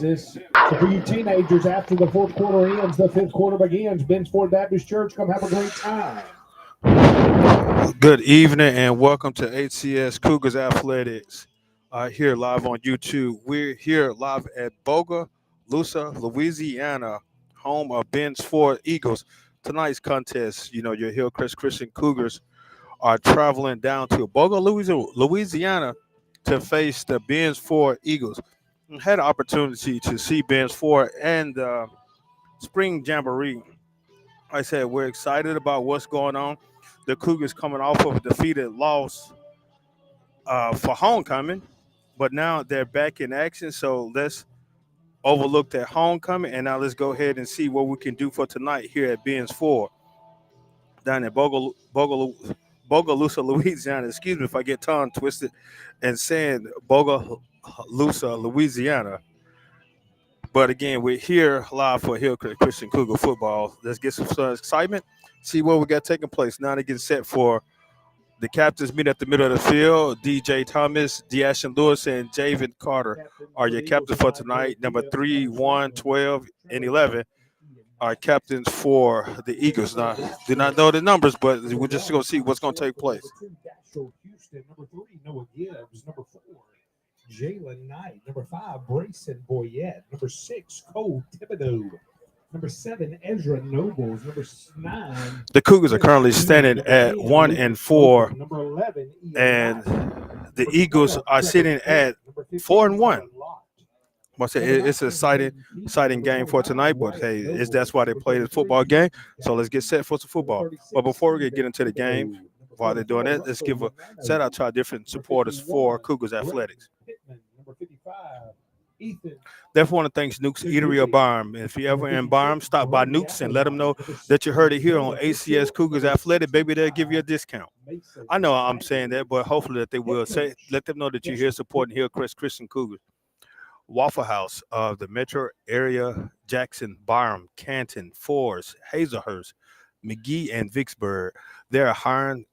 Texas. So for you teenagers, after the fourth quarter ends, the fifth quarter begins. Ben's Ford Baptist Church, come have a great time. Good evening and welcome to HCS Cougars Athletics. Here live on YouTube. We're here live at Bogalusa, Louisiana, home of Ben's Ford Eagles. Tonight's contest, your Hillcrest Christian Cougars are traveling down to Bogalusa, Louisiana to face the Ben's Ford Eagles. I had an opportunity to see Ben's Ford and Spring Jamboree. Like I said, we're excited about what's going on. The Cougars coming off of a defeated loss for homecoming, but now they're back in action. So let's overlook that homecoming, and now let's go ahead and see what we can do for tonight here at Ben's Ford down in Bogalusa, Louisiana. Excuse me if I get tongue twisted and saying Bogalusa, Louisiana. But again, we're here live for Hillcrest Christian Cougar Football. Let's get some excitement, see what we got taking place. Now they get set for the captains meet at the middle of the field. DJ Thomas, Deashan Lewis, and Javen Carter are your captains for tonight. Number 3, 1, 12, and 11 are captains for the Eagles. Now, do not know the numbers, but we're just going to see what's going to take place. Houston, number 3, Noah Gibbs, number 4, Jalen Knight, number 5, Brayson Boyette, number 6, Cole Thibodeau, number 7, Ezra Nobles, number 9. The Cougars are currently standing at 1-4, number 11, and the Eagles are sitting at 4-1. It's an exciting game for tonight, but hey, that's why they play the football game. So let's get set for some football. But before we get into the game, while they're doing that, let's give a shout out to our different supporters for Cougars Athletics. Definitely want to thank Nuke's Eatery or Barm. If you're ever in Barm, stop by Nuke's and let them know that you heard it here on HCS Cougars Athletic. Baby, they'll give you a discount. I know I'm saying that, but hopefully that they will. Let them know that you're here supporting Hillcrest Christian Cougars. Waffle House of the metro area, Jackson, Barham, Canton, Forest, Hazelhurst, McGee, and Vicksburg. They're hiring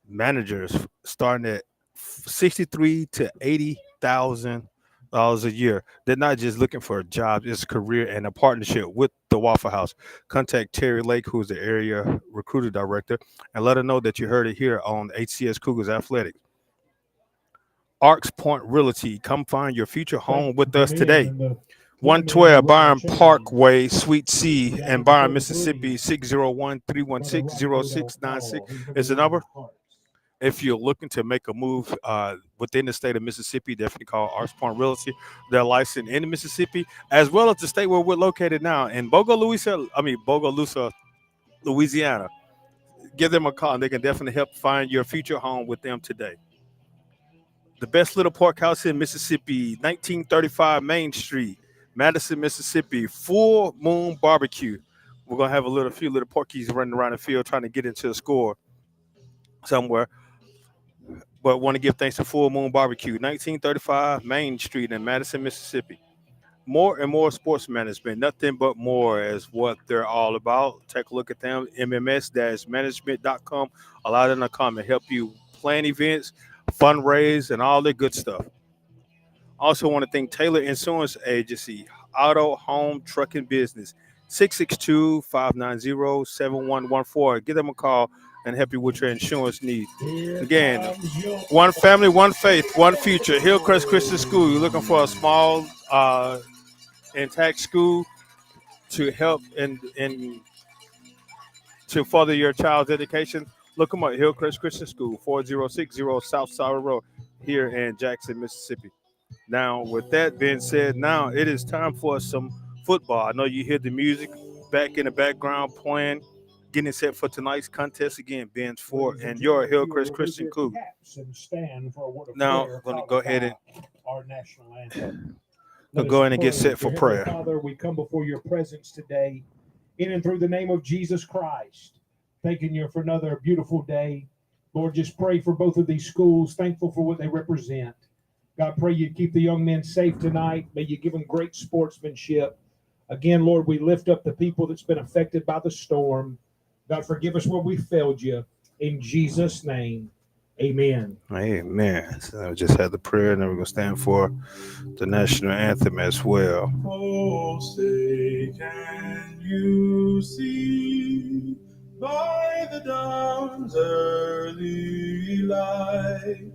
managers starting at $63,000 to $80,000 a year. They're not just looking for a job; it's a career and a partnership with the Waffle House. Contact Terry Lake, who's the area recruiter director, and let her know that you heard it here on HCS Cougars Athletics. Arcs Point Realty. Come find your future home with us today. 112 Byron Parkway, Suite C, in Byron, Mississippi, 601-316-0696 is the number. If you're looking to make a move within the state of Mississippi, definitely call Arcs Point Realty. They're licensed in Mississippi, as well as the state where we're located now in Bogalusa, Louisiana. Give them a call, and they can definitely help find your future home with them today. The best little pork house in Mississippi, 1935 Main Street, Madison, Mississippi, Full Moon Barbecue. We're going to have a few little porkies running around the field trying to get into the score somewhere. But want to give thanks to Full Moon Barbecue, 1935 Main Street in Madison, Mississippi. More and more sports management, nothing but more is what they're all about. Take a look at them, mms-management.com. Allow them to come and help you plan events, fundraise, and all that good stuff. Also want to thank Taylor Insurance Agency, Auto, Home, Trucking Business, 662-590-7114. Give them a call and help you with your insurance needs. Again, one family, one faith, one future. Hillcrest Christian School. You're looking for a small, intact school to help and to further your child's education. Look them up, Hillcrest Christian School, 4060 South Sauer Road here in Jackson, Mississippi. Now, with that being said, now it is time for some football. I know you hear the music back in the background playing, getting set for tonight's contest again, Ben's Ford and your Hillcrest Christian Cougar. Now, I'm going to go ahead and our national anthem. we'll go in and get set for prayer. Father, we come before your presence today, in and through the name of Jesus Christ. Thanking you for another beautiful day. Lord, just pray for both of these schools, thankful for what they represent. God, pray you keep the young men safe tonight. May you give them great sportsmanship. Again, Lord, we lift up the people that's been affected by the storm. God, forgive us where we failed you. In Jesus' name, Amen. Amen. So I just had the prayer, and then we're going to stand for the national anthem as well. Oh, say, can you see by the dawn's early light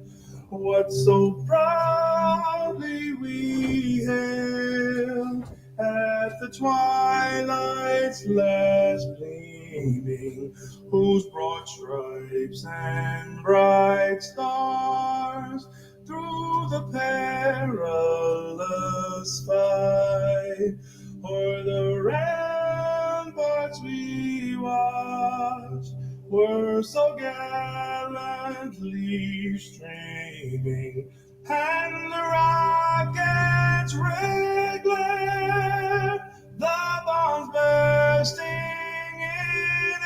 what so proudly we hailed at the twilight's last gleaming, whose broad stripes and bright stars through the perilous fight o'er the ramparts we watched were so gallantly streaming, and the rocket's red glare, the bombs bursting in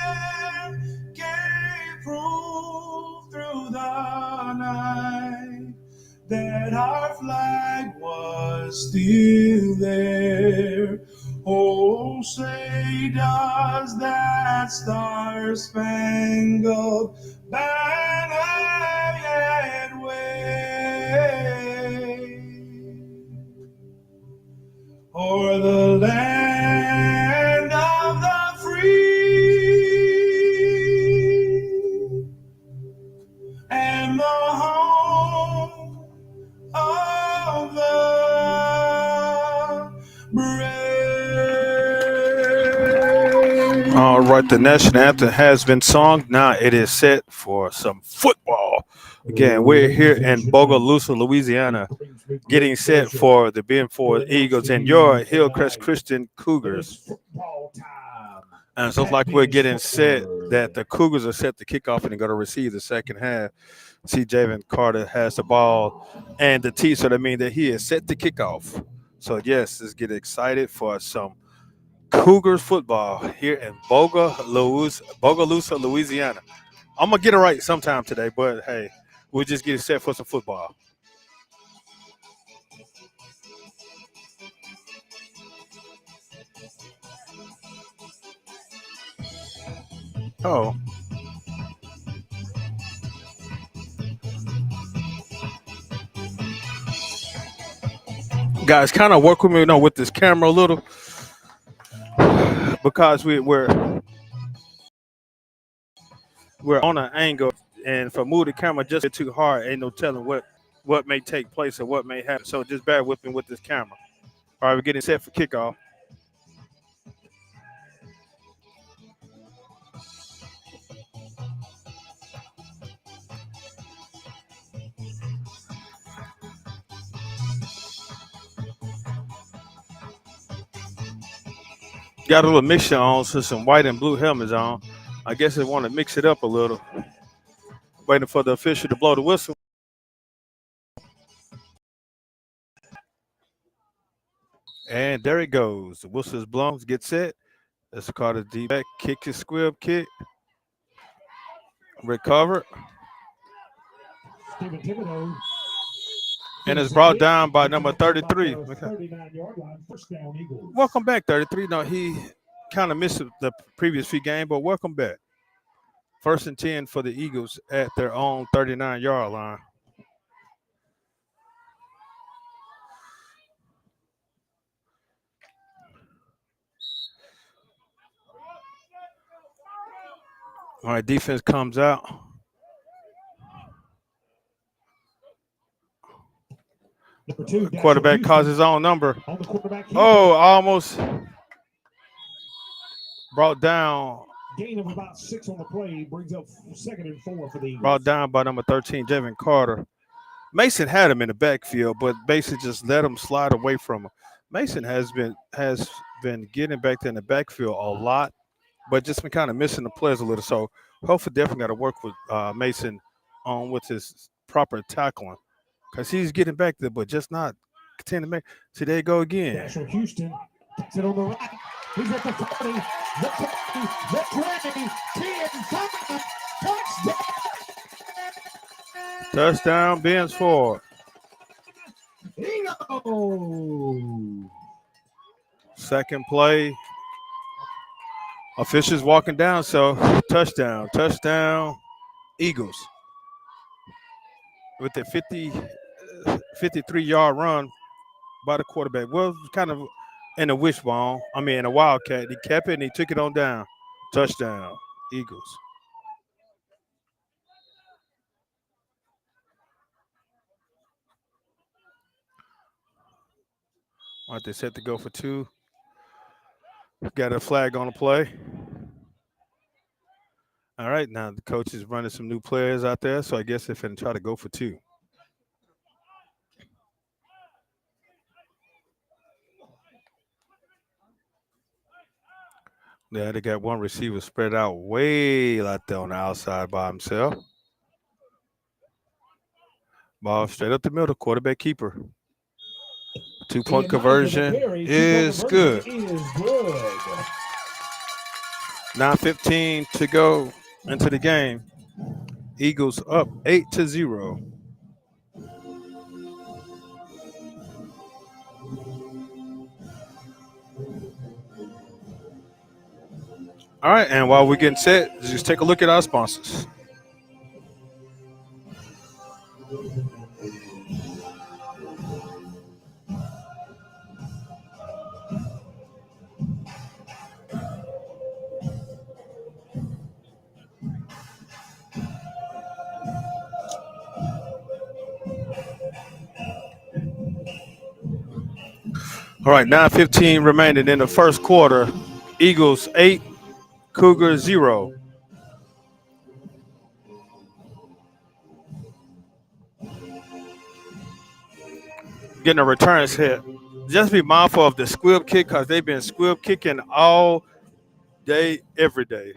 air, gave proof through the night that our flag was still there. Oh, say does that star-spangled banner yet wave o'er the land of the free and the home of the brave. All right, the national anthem has been sung. Now it is set for some football. Again, we're here in Bogalusa, Louisiana, getting set for the Benford Eagles and your Hillcrest Christian Cougars. And so it's like we're getting set that the Cougars are set to kick off and they're going to receive the second half. See, Javen Carter has the ball and the tee, so that means that he is set to kick off. So, yes, let's get excited for some Cougars football here in Bogalusa, Louisiana. I'm going to get it right sometime today, but, hey, we're just getting set for some football. Oh. Guys, kind of work with me with this camera a little because we're on an angle, and if I move the camera just too hard, ain't no telling what may take place or what may happen. So just bear with me with this camera. All right, we're getting set for kickoff. Got a little mixture on, so some white and blue helmets on. I guess they want to mix it up a little. Waiting for the official to blow the whistle. And there it goes. The whistle is blown. Get set. That's called a deep back kick, his squib kick. Recover. And it's brought down by number 33. Welcome back, 33. No, he kind of missed the previous few games, but welcome back. 1st and 10 for the Eagles at their own 39-yard line. All right, defense comes out. Quarterback calls his own number. Oh, almost brought down. Gain of about 6 on the play brings up 2nd and 4 for the Eagles. Brought down by number 13, Javen Carter. Mason had him in the backfield, but basically just let him slide away from him. Mason has been getting back there in the backfield a lot, but just been kind of missing the plays a little. So hopefully definitely got to work with Mason on with his proper tackling. Because he's getting back there, but just not continue to make. See, there you go again. National Houston takes it on the right. He's at the 40, the 20, the 20, 10, 5, touchdown. Touchdown, Benford. Second play. Officials walking down, so touchdown, Eagles. with the 53-yard run by the quarterback. Well, kind of in a wishbone. I mean, in a wildcat. He kept it and he took it on down. Touchdown, Eagles. All right, they set to go for two. Got a flag on the play. All right, now the coach is running some new players out there, so I guess they're finna try to go for two. Yeah, they got one receiver spread out way out there on the outside by himself. Ball straight up the middle, quarterback keeper. 2-point conversion is good. 9:15 to go into the game. Eagles up 8-0. All right, and while we're getting set, just take a look at our sponsors. All right, 9:15 remaining in the first quarter. Eagles 8, Cougars 0. Getting a returns hit. Just be mindful of the squib kick because they've been squib kicking all day, every day.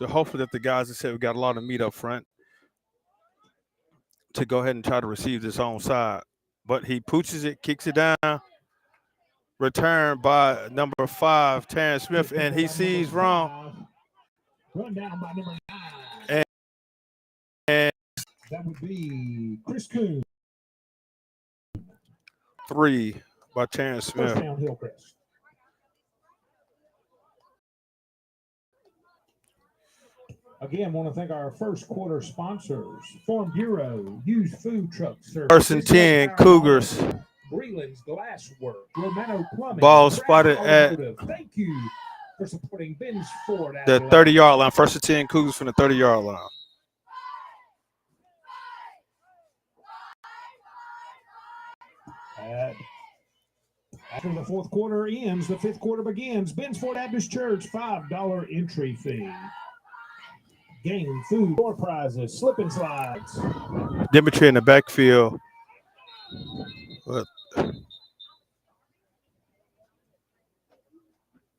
So hopefully that the guys that said we got a lot of meat up front to go ahead and try to receive this onside. But he pooches it, kicks it down. Return by number 5, Terrence Smith, and he sees wrong. Run down by number And9. That would be Chris Coon. 3 by Terrence Smith. First down, Hillcrest. Again, want to thank our first quarter sponsors: Farm Bureau, Used Food Truck Service, First and 10, Cougars. Breland's Glasswork, Romano Plumbing. Ball spotted at Thank you for supporting Ben's Ford. The 30-yard line. First and 10, Cougars from the 30-yard line. After the fourth quarter ends, the fifth quarter begins. Ben's Ford Baptist Church, $5 entry fee. Game, food, door prizes, slip and slides. Dimitri in the backfield.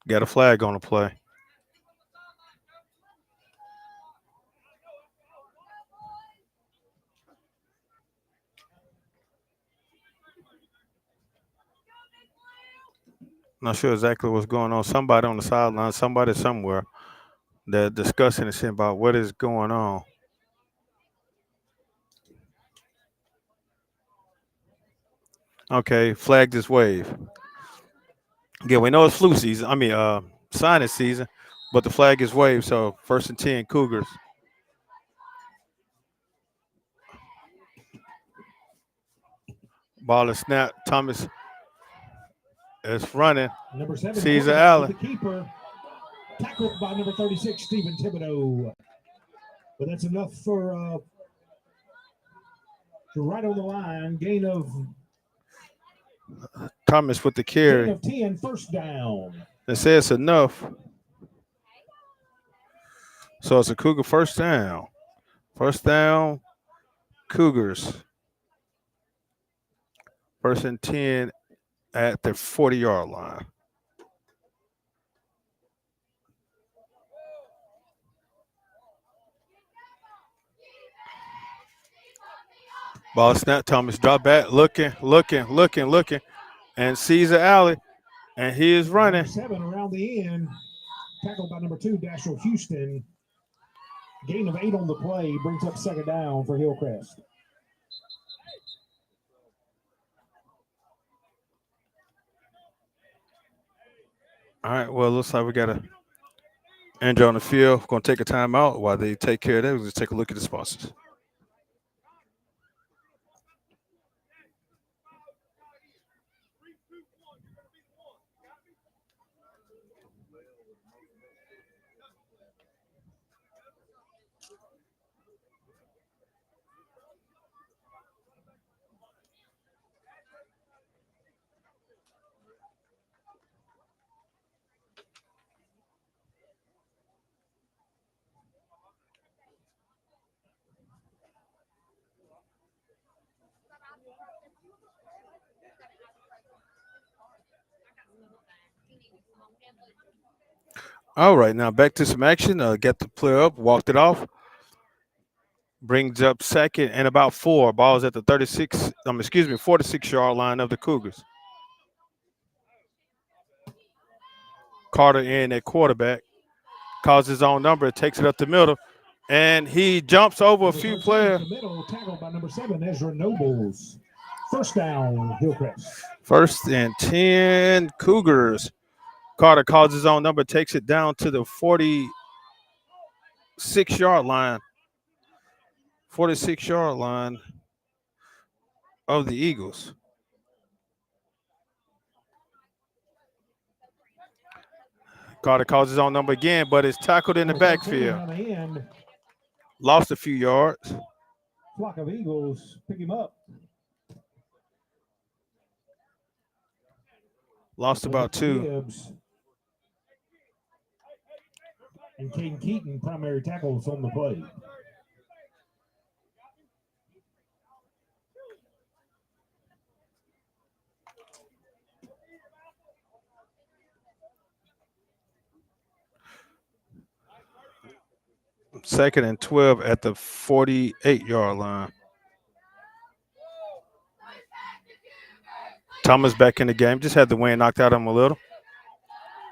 Got a flag on the play. Not sure exactly what's going on. Somebody on the sideline, somebody somewhere, they're discussing and shit about what is going on. Okay, flag this wave. Again, we know it's flu season. I mean, sinus season, but the flag is waved. So first and 10, Cougars. Ball is snapped. Thomas is running. Number 7, Caesar Allen. The keeper, tackled by number 36, Stephen Thibodeau. But that's enough for right on the line. Gain of Thomas with the carry. Gain of 10, first down. They say it's enough. So it's a Cougar first down. First down, Cougars. First and 10 at the 40-yard line. Ball snap. Thomas drop back, looking, and sees the alley, and he is running. Number 7 around the end, tackled by number 2, Dashiell Houston. Gain of 8 on the play, brings up second down for Hillcrest. All right, well, it looks like we got a injury on the field. We're going to take a timeout while they take care of that. We'll just take a look at the sponsors. All right, now back to some action. Got the player up, walked it off. Brings up second and about 4. Ball's at the 46-yard line of the Cougars. Carter in at quarterback. Calls his own number, takes it up the middle, and he jumps over a few players. Middle, tackled by number 7, Ezra Nobles. First down, Hillcrest. 1st and 10, Cougars. Carter calls his own number, takes it down to the 46-yard line. 46-yard line of the Eagles. Carter calls his own number again, but it's tackled in the backfield. Lost a few yards. Flock of Eagles pick him up. Lost about 2. Gibbs. And Caden Keaton, primary tackles on the play. Second and 12 at the 48-yard line. Thomas back in the game. Just had the wind knocked out of him a little.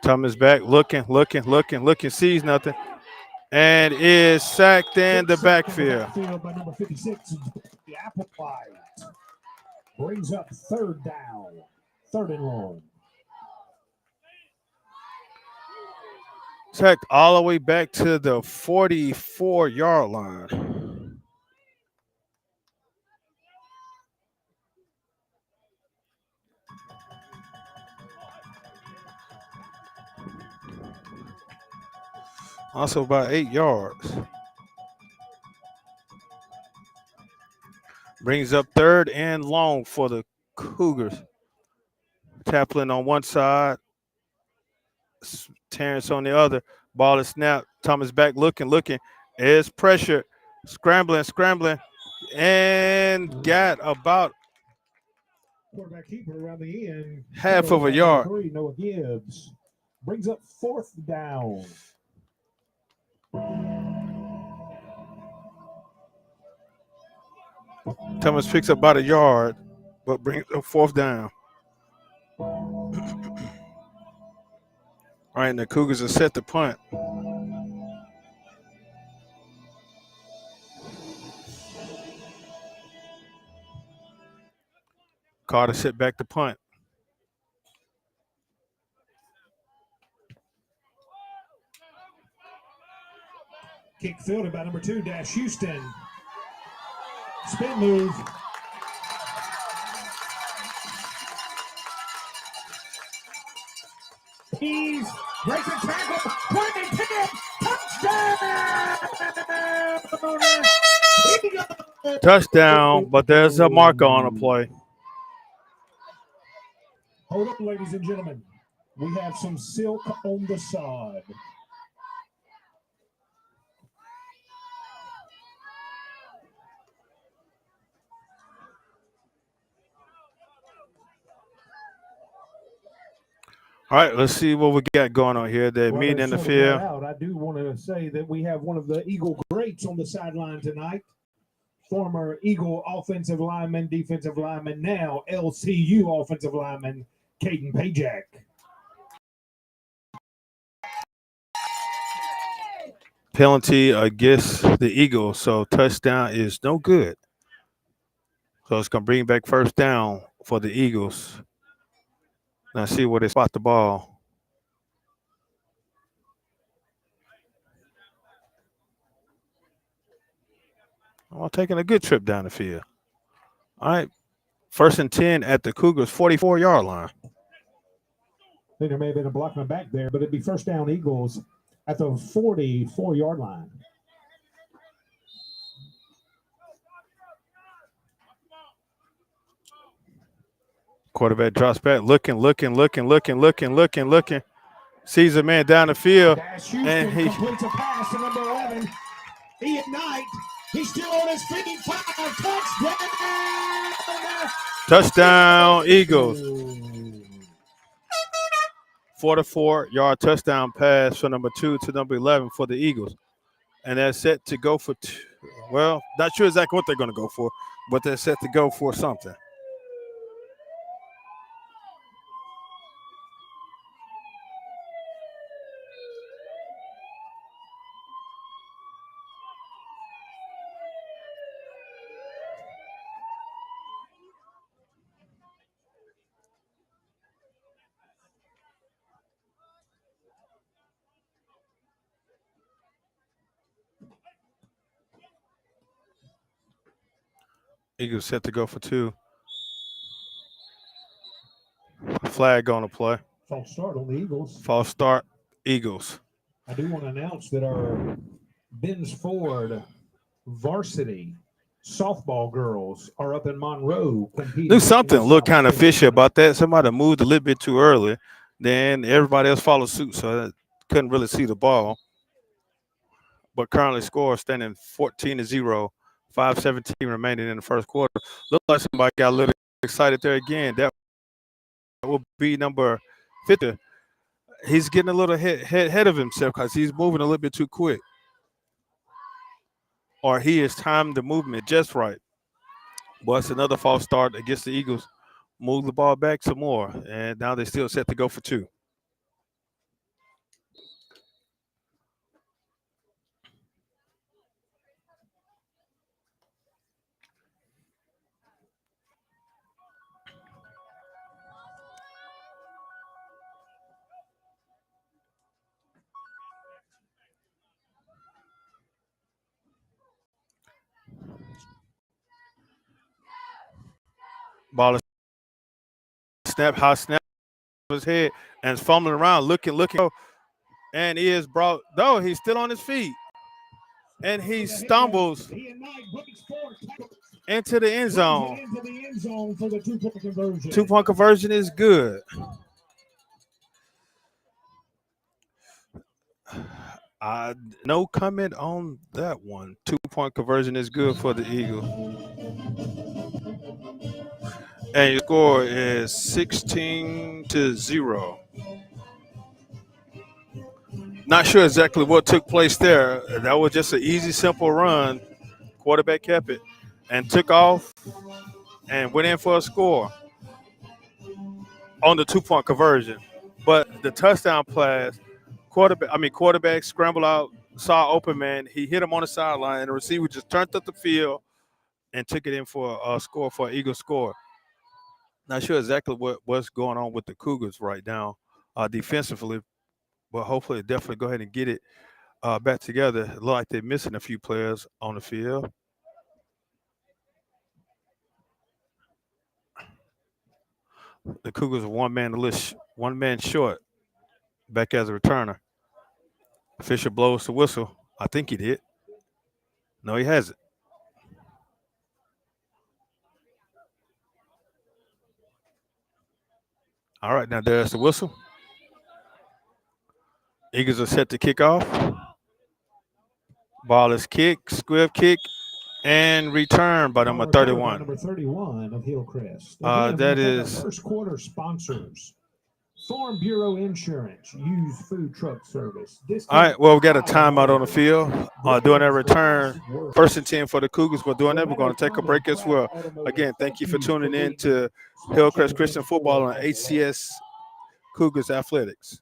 Thomas back, looking, sees nothing, and is sacked in the backfield. By number 56, the apple pie. Brings up 3rd down, 3rd and long. Sacked all the way back to the 44-yard line. Also about 8 yards. Brings up 3rd and long for the Cougars. Taplin on one side, Terrence on the other. Ball is snapped. Thomas back looking. Is pressure. Scrambling. And got about quarterback keeper around the end. Half of a yard. Noah Gibbs brings up 4th down. Thomas picks up about a yard, but brings up 4th down. All right, and the Cougars are set to punt. Carter set back to punt. Kick fielded by number 2, Dash Houston. Spin move. He's breaks a tackle. Pointing touchdown. Touchdown, but there's a marker on the play. Hold up, ladies and gentlemen. We have some silk on the side. All right, let's see what we got going on here. They're meeting in the field. I do want to say that we have one of the Eagle greats on the sideline tonight. Former Eagle offensive lineman, defensive lineman, now LCU offensive lineman, Caden Pajak. Penalty against the Eagles, so touchdown is no good. So it's going to bring back 1st down for the Eagles. Now see where they spot the ball. I'm taking a good trip down the field. All right, 1st and 10 at the Cougars 44-yard line. think there may have been a blocking back there, but it'd be first down Eagles at the 44-yard line. Quarterback drops back, looking. Sees a man down the field, and he completes a pass to number 11. Ian Knight. He's still on his feet. Touchdown, Eagles. 44-yard touchdown pass from number 2 to number 11 for the Eagles. And they're set to go for well, not sure exactly what they're going to go for, but they're set to go for something. Eagles set to go for 2. Flag on the play. False start on the Eagles. False start, Eagles. I do want to announce that our Ben's Ford varsity softball girls are up in Monroe competing. Knew something looked kind of fishy about that. Somebody moved a little bit too early. Then everybody else followed suit, so I couldn't really see the ball. But currently score standing 14-0, 5:17 remaining in the first quarter. Looked like somebody got a little excited there again. That will be number 50. He's getting a little head of himself because he's moving a little bit too quick. Or he has timed the movement just right. But it's another false start against the Eagles. Move the ball back some more, and now they're still set to go for 2. Ball is high snap his head, and is fumbling around, looking, and he is brought. No, he's still on his feet, and he stumbles into the end zone. For the 2-point conversion. 2-point conversion is good. No comment on that one. 2-point conversion is good for the Eagles. And your score is 16-0. Not sure exactly what took place there. That was just an easy, simple run. Quarterback kept it and took off and went in for a score on the 2-point conversion. But the touchdown pass, quarterback scrambled out, saw open man. He hit him on the sideline, and the receiver just turned up the field and took it in for a score, for an Eagles score. Not sure exactly what's going on with the Cougars right now defensively, but hopefully definitely go ahead and get it back together. It looks like they're missing a few players on the field. The Cougars are one man short back as a returner. Fisher blows the whistle. I think he did. No, he hasn't. All right, now there's the whistle. Eagles are set to kick off. Ball is kicked, squib kick, and returned by number 31. Number 31 of Hillcrest. That is first quarter sponsors. Farm Bureau Insurance, used food truck service. All right, well, we got a timeout on the field. Doing that return, 1st and 10 for the Cougars. We're doing that. We're going to take a break as well. Again, thank you for tuning in to Hillcrest Christian Football on HCS Cougars Athletics.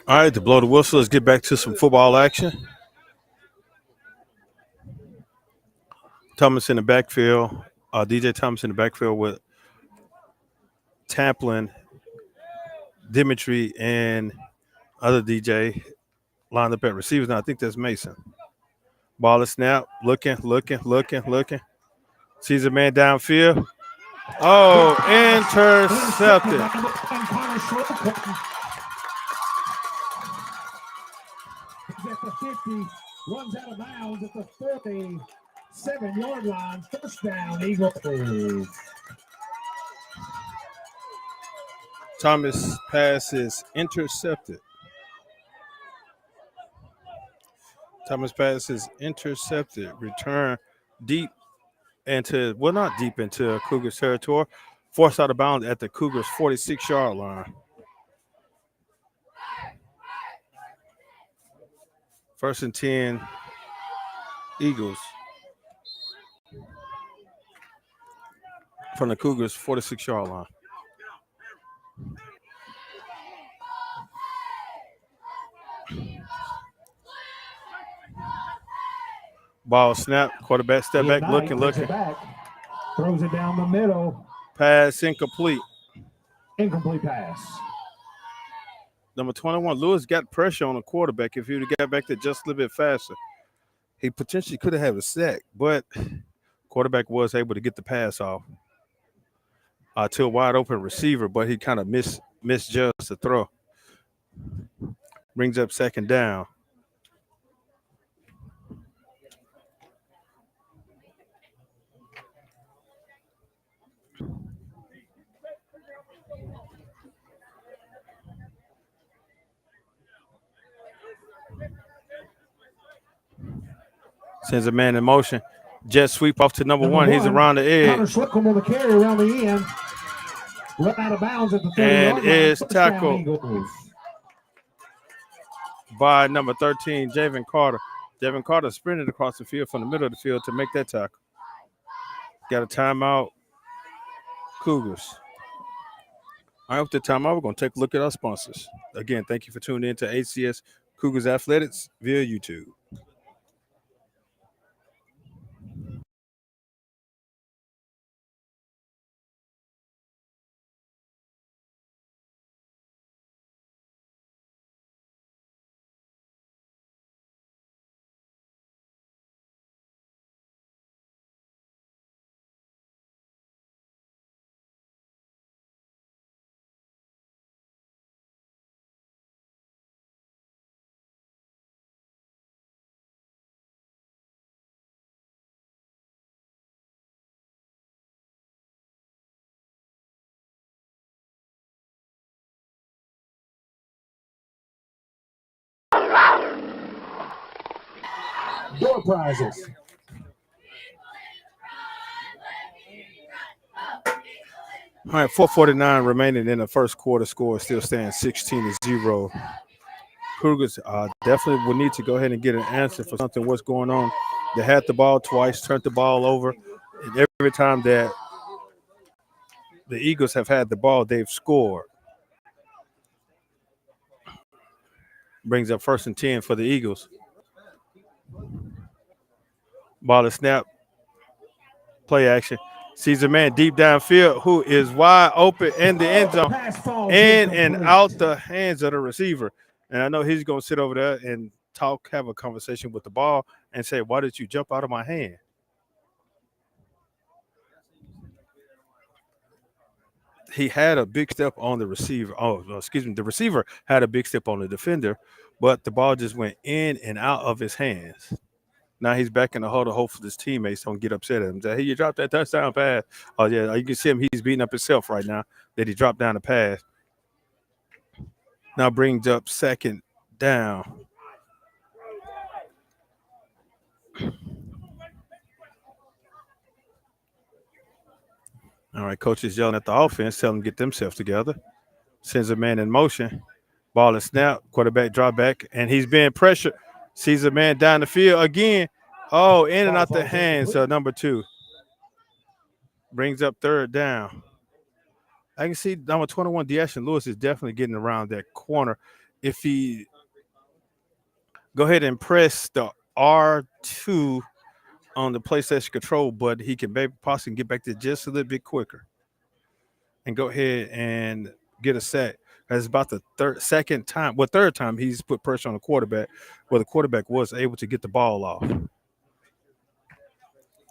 All right, to blow the whistle, let's get back to some football action. Thomas in the backfield, DJ Thomas in the backfield with Tamplin, Dimitri, and other DJ lined up at receivers. Now I think that's Mason. Ball is snap, looking. Sees a man downfield. Oh, intercepted. At the 50, runs out of bounds at the 47-yard line. First down, Eagles. Thomas pass is intercepted. Return deep into, well, not deep into Cougars territory. Forced out of bounds at the Cougars 46-yard line. First and 10, Eagles. From the Cougars 46-yard line. Ball snap, quarterback step back, looking. Back, throws it down the middle. Pass incomplete. Incomplete pass. Number 21, Lewis got pressure on the quarterback. If he would have got back there just a little bit faster, he potentially could have had a sack, but quarterback was able to get the pass off to a wide open receiver, but he kind of misjudged the throw. Brings up second down. Sends a man in motion. Jet sweep off to number one. He's around the edge. Connor Slocum on the carry around the end. Run out of bounds at the 30-yard line. Is tackled by number 13, Javon Carter. Javon Carter sprinted across the field from the middle of the field to make that tackle. Got a timeout, Cougars. All right, with the timeout, we're going to take a look at our sponsors. Again, thank you for tuning in to HCS Cougars Athletics via YouTube. Door prizes. All right, 4:49 remaining in the first quarter. Score still stands 16-0. Cougars definitely will need to go ahead and get an answer for something. What's going on? They had the ball twice, turned the ball over, and every time that the Eagles have had the ball, they've scored. Brings up first and 10 for the Eagles. Ball is snap. Play action. Sees a man deep downfield who is wide open in the end zone, in and out the hands of the receiver. And I know he's going to sit over there and have a conversation with the ball and say, why did you jump out of my hand? He had a big step on the receiver. The receiver had a big step on the defender, but the ball just went in and out of his hands. Now he's back in the huddle. Hopefully his teammates don't get upset at him. Say, hey, you dropped that touchdown pass. Oh, yeah, you can see him. He's beating up himself right now that he dropped down the pass. Now brings up second down. All right, coach is yelling at the offense, telling them to get themselves together. Sends a man in motion. Ball is snap. Quarterback drop back, and he's being pressured. Sees a man down the field again. Oh, in and out the hands of number 2. Brings up third down. I can see number 21, Deashan Lewis, is definitely getting around that corner. if he go ahead and press the R2 on the PlayStation control button, he can maybe possibly get back there just a little bit quicker and go ahead and get a sack. That's about the third time he's put pressure on the quarterback, where the quarterback was able to get the ball off.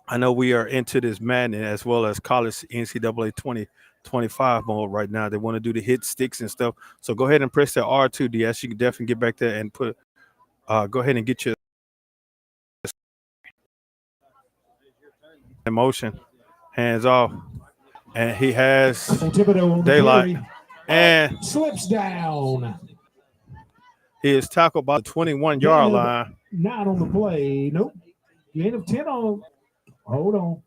I know we are into this Madden as well as college NCAA 2025 mode right now. They want to do the hit sticks and stuff. So go ahead and press that R2, DS. You can definitely get back there and go ahead and get your motion, hands off, and he has daylight and slips down. He is tackled by the 21-yard line. Not on the play. Nope. Gain of 10 on. Hold on.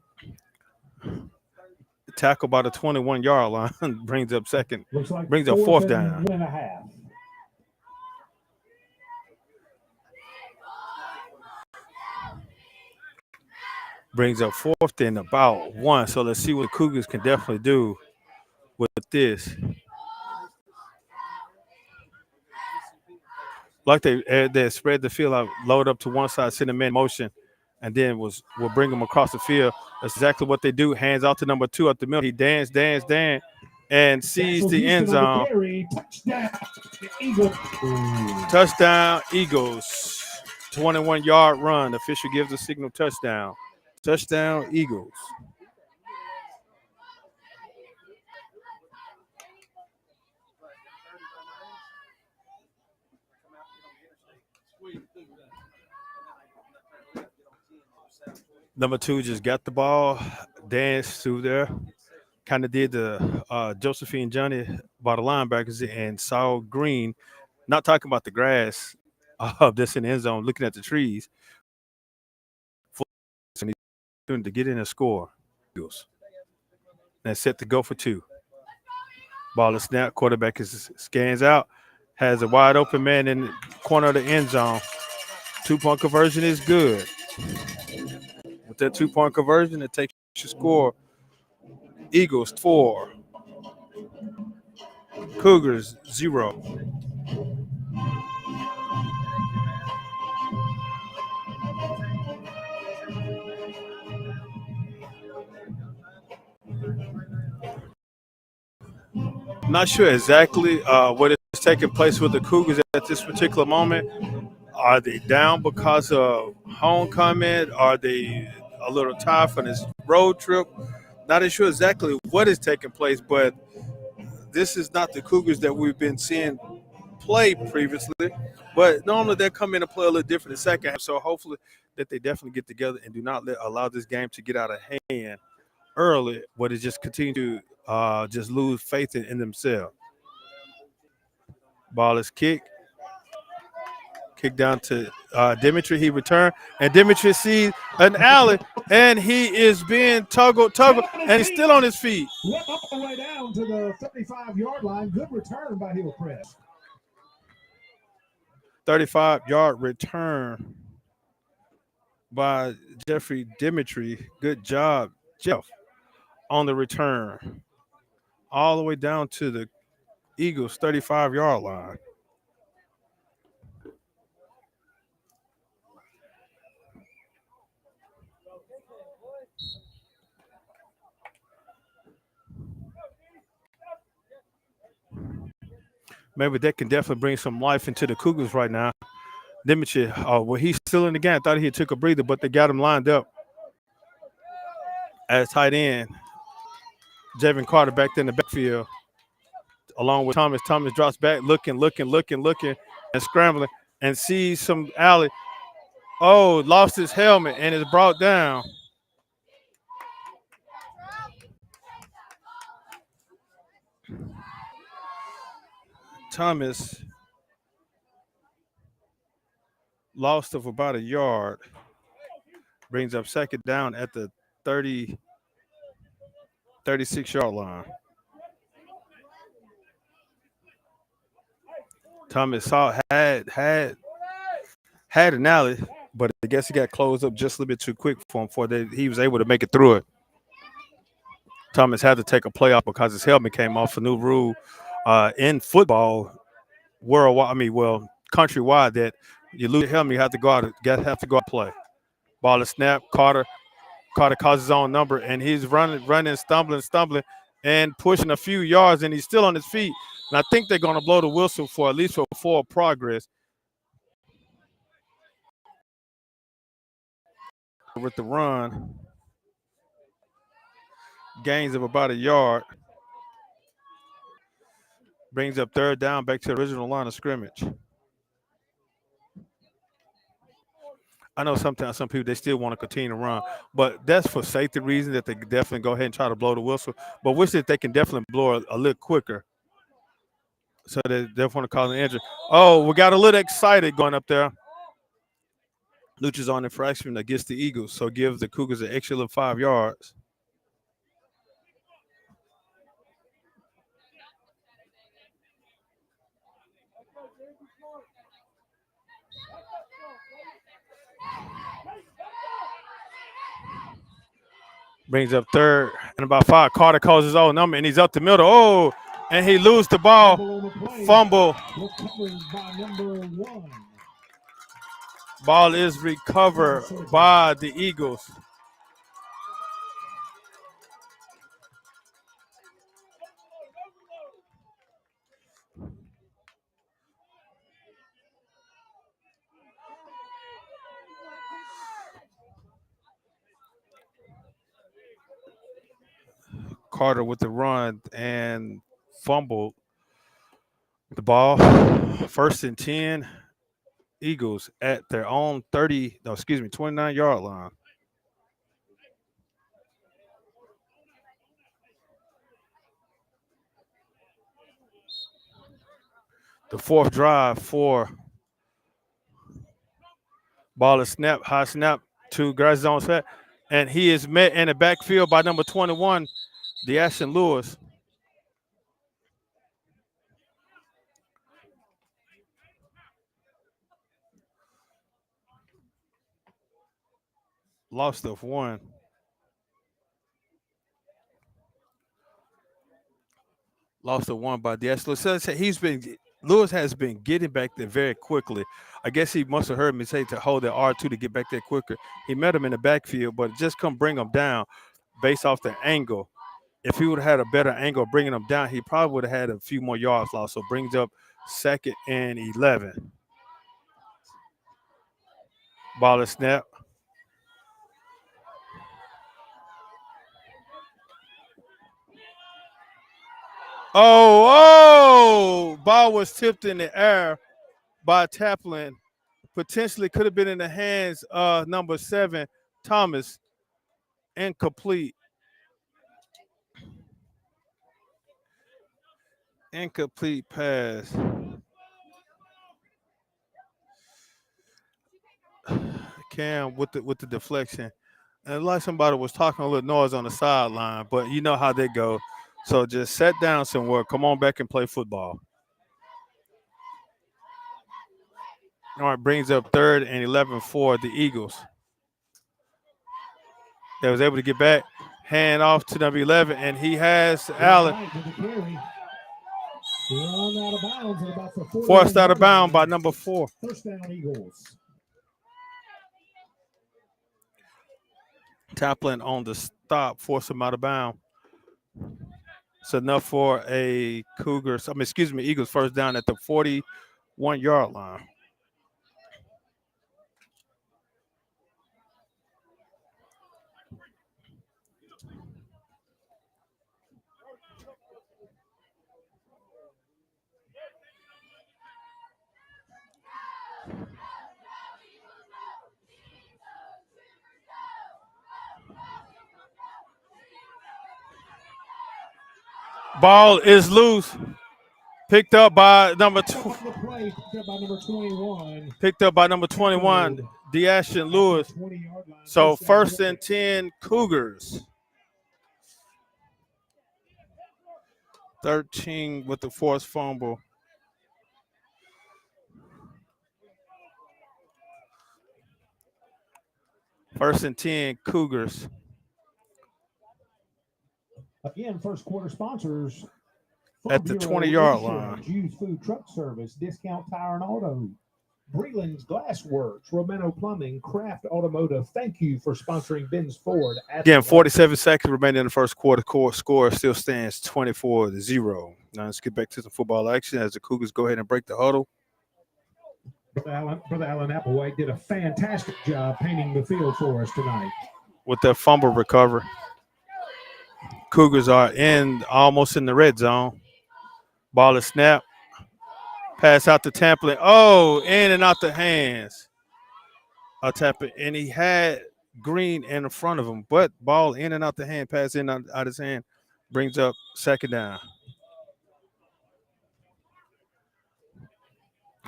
Tackled by the 21-yard line brings up brings up fourth down. 1.5. Brings up fourth and about 1. So let's see what the Cougars can definitely do with this. Like they spread the field out, load up to one side, send them in motion, and then will bring them across the field. That's exactly what they do. Hands out to number 2 up the middle. He dance, and sees the end zone. Touchdown, Eagles. 21-yard run. The official gives the signal touchdown. Touchdown, Eagles. Number 2 just got the ball, danced through there, kind of did the Josephine Johnny by the linebackers and saw green, not talking about the grass that's in the end zone, looking at the trees. And he's to get in and score. And set to go for 2. Ball is snapped, quarterback scans out, has a wide open man in the corner of the end zone. 2-point conversion is good. With that 2-point conversion, it takes your score. Eagles 4, Cougars 0. Not sure exactly what is taking place with the Cougars at this particular moment. Are they down because of homecoming? Are they a little tired from this road trip? Not sure exactly what is taking place, but this is not the Cougars that we've been seeing play previously. But normally they come in and play a little different in the second half. So hopefully that they definitely get together and do not allow this game to get out of hand early, but it just continue to just lose faith in themselves. Ball is kicked. Kick down to Dimitri. He returned, and Dimitri sees an alley, and he is being toggled, and he's still on his feet. Went up the way down to the 35-yard line. Good return by Hillcrest. 35-yard return by Jeffrey Dimitri. Good job, Jeff, on the return. All the way down to the Eagles' 35-yard line. Maybe that can definitely bring some life into the Cougars right now. Dimitri, he's still in the game. I thought he took a breather, but they got him lined up as tight end. Javin Carter back there in the backfield, along with Thomas. Thomas drops back, looking, and scrambling, and sees some alley. Oh, lost his helmet and is brought down. Thomas lost of about a yard. Brings up second down at the 36-yard line. Thomas had an alley, but I guess he got closed up just a little bit too quick for him before he was able to make it through it. Thomas had to take a play off because his helmet came off. A new rule in football worldwide. I mean, well, countrywide that you lose your helmet, you have to go out, and play. Ball is snap. Carter calls his own number, and he's running, stumbling, and pushing a few yards, and he's still on his feet. And I think they're going to blow the whistle for at least for forward progress with the run. Gains of about a yard. Brings up third down back to the original line of scrimmage. I know sometimes some people, they still want to continue to run, but that's for safety reasons that they definitely go ahead and try to blow the whistle. But wish that they can definitely blow it a little quicker. So they definitely want to cause an injury. Oh, we got a little excited going up there. Lucha's on infraction against the Eagles, so gives the Cougars an extra little 5 yards. Brings up third and about 5. Carter calls his own number, and he's up the middle. Oh, and he loses the ball. Fumble. Ball is recovered by the Eagles. Carter with the run and fumbled the ball. 1st and 10. Eagles at their own 29-yard line. The 4th drive for ball is snap, high snap to Grass Zone set, and he is met in the backfield by number 21, Deashin Lewis. Lost of 1. Lost of 1 by Deashin Lewis. So Lewis has been getting back there very quickly. I guess he must have heard me say to hold the R2 to get back there quicker. He met him in the backfield, but just couldn't bring him down based off the angle. If he would have had a better angle bringing him down, he probably would have had a few more yards lost. So brings up 2nd and 11. Ball is snap. Oh, ball was tipped in the air by Taplin. Potentially could have been in the hands of number 7, Thomas. Incomplete. Incomplete pass. Cam with the deflection. And like somebody was talking a little noise on the sideline, but you know how they go. So just sit down somewhere. Come on back and play football. All right, brings up 3rd and 11 for the Eagles. They was able to get back, hand off to number 11, and he has Allen. Forced out of bounds by number 4. 1st down, Eagles. Taplin on the stop, force him out of bounds. It's enough for a Eagles 1st down at the 41-yard line. Ball is loose. Picked up by number 21. Picked up by number 21, Deashin Lewis. So 1st and 10, Cougars. 13 with the forced fumble. First and 10, Cougars. Again, first quarter sponsors. at the Farm Bureau 20-yard Insurance, line. Used Food Truck Service, Discount Tire and Auto, Breland's Glassworks, Romano Plumbing, Kraft Automotive. Thank you for sponsoring Ben's Ford. Again, 47 seconds remaining in the first quarter. Score still stands 24-0. Now let's get back to some football action as the Cougars go ahead and break the huddle. Brother Allen Applewhite did a fantastic job painting the field for us tonight. With that fumble recovery, Cougars are almost in the red zone. Ball is snapped. Pass out to Tamplin. Oh, in and out the hands. Tapper, and he had Green in front of him, but ball in and out the hand, pass in out his hand, brings up second down.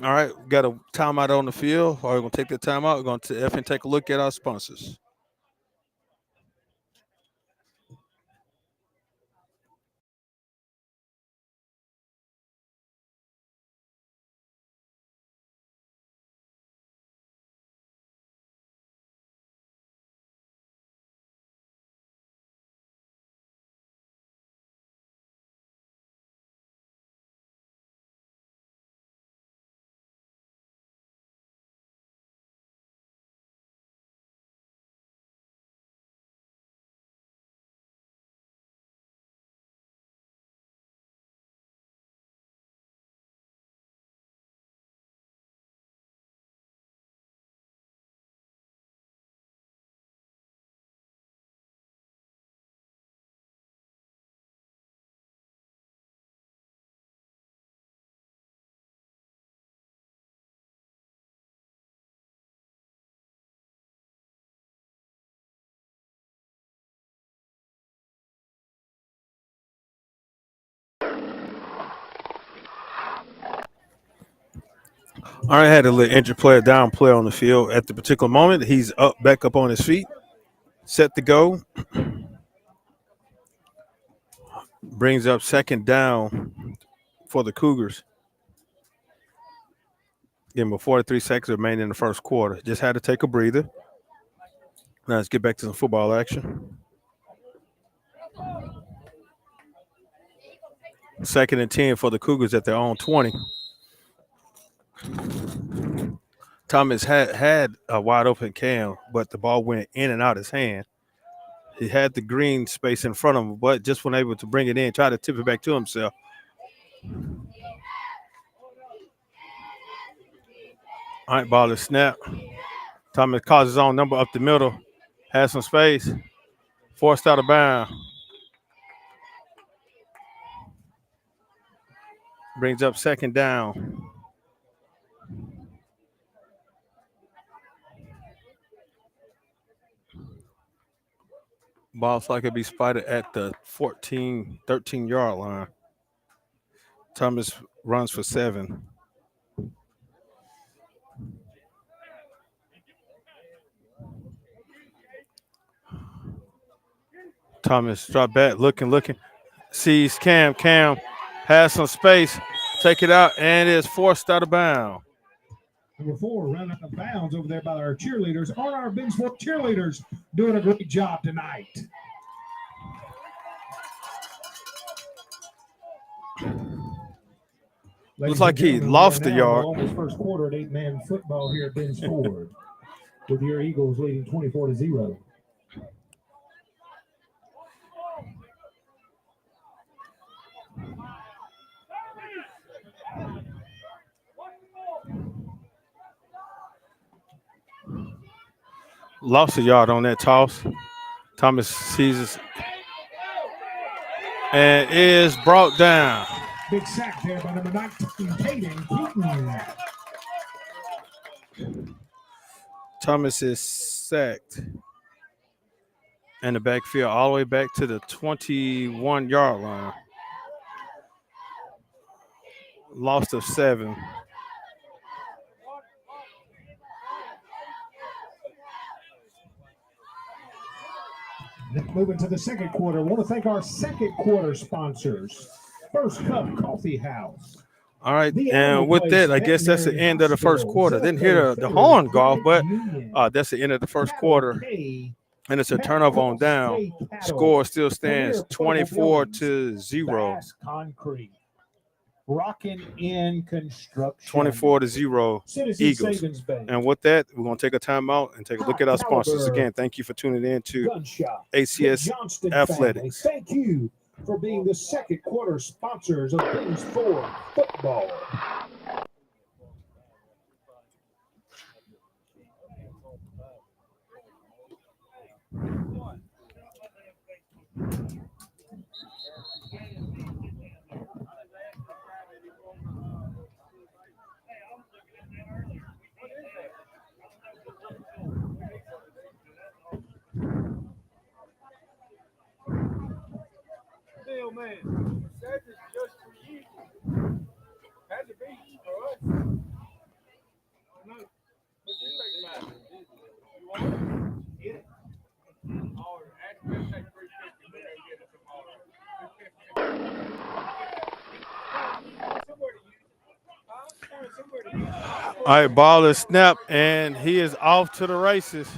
All right, we got a timeout on the field. We're going to take the timeout. We're going to take a look at our sponsors. All right, had a little injured player, down player on the field at the particular moment. He's back up on his feet, set to go. Brings up second down for the Cougars. Again, with 43 seconds remaining in the first quarter. Just had to take a breather. Now let's get back to some football action. Second and 10 for the Cougars at their own 20. Thomas had a wide open Cam, but the ball went in and out his hand. He had the green space in front of him, but just wasn't able to bring it in, try to tip it back to himself. All right, ball is snapped. Thomas calls his own number up the middle, has some space, forced out of bounds. Brings up second down. Ball's like it'll be spotted at the 13-yard line. Thomas runs for 7. Thomas drop back, looking, sees Cam has some space, take it out, and is forced out of bounds. Number 4, run out of bounds over there by our cheerleaders. Are our Bensport cheerleaders doing a great job tonight? Looks like he lost the yard. Almost first quarter at 8-man football here at Ben's Ford, with your Eagles leading 24-0. Lost a yard on that toss. Thomas seizes and is brought down. Big sack there by number 19, Caden Keaton. Thomas is sacked in the backfield all the way back to the 21-yard line. Loss of 7. Moving to the second quarter, I want to thank our second quarter sponsors. First Cup Coffee House. All right, and with that, I guess that's the end of the first quarter. Didn't hear the horn go off, but that's the end of the first quarter. And it's a turnover on down. Score still stands 24-0. Concrete, Rocking in Construction. 24-0 Citizen Eagles. Savings Bank. And with that, we're going to take a timeout and take a look at our sponsors. Again, thank you for tuning in to Gunshot. HCS Johnston Athletics. Family. Thank you for being the second quarter sponsors of Things for Football. Still, man, that is just for you. Had to be for us. No, what you think about it? You want it? Get it. Or actually, let's take 350 and go get it tomorrow. 250. Somewhere to use it. Somewhere to use it. All right, ball is snapped, and he is off to the races.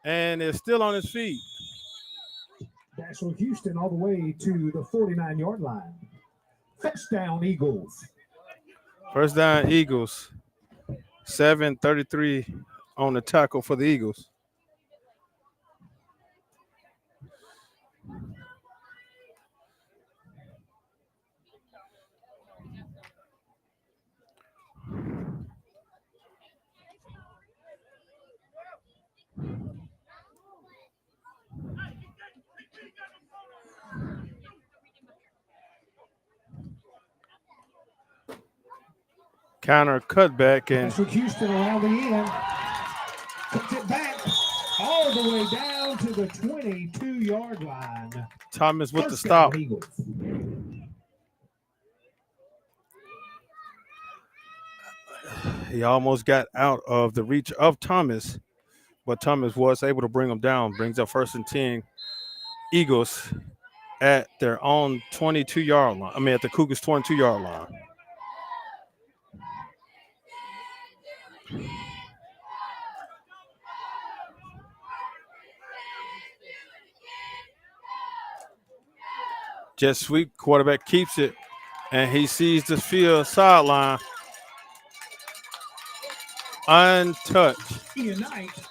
And is still on his feet. National Houston all the way to the 49-yard line. First down, Eagles. First down, Eagles. 7:33 on the tackle for the Eagles. Counter cutback and National Houston around the end. Puts it back all the way down to the 22-yard line. Thomas with the First stop. down, Eagles. He almost got out of the reach of Thomas, but Thomas was able to bring him down. Brings up 1st and 10. Eagles at their own 22-yard line. I mean, at the Cougars' 22-yard line. Jet sweep, quarterback keeps it, and he sees the field sideline untouched.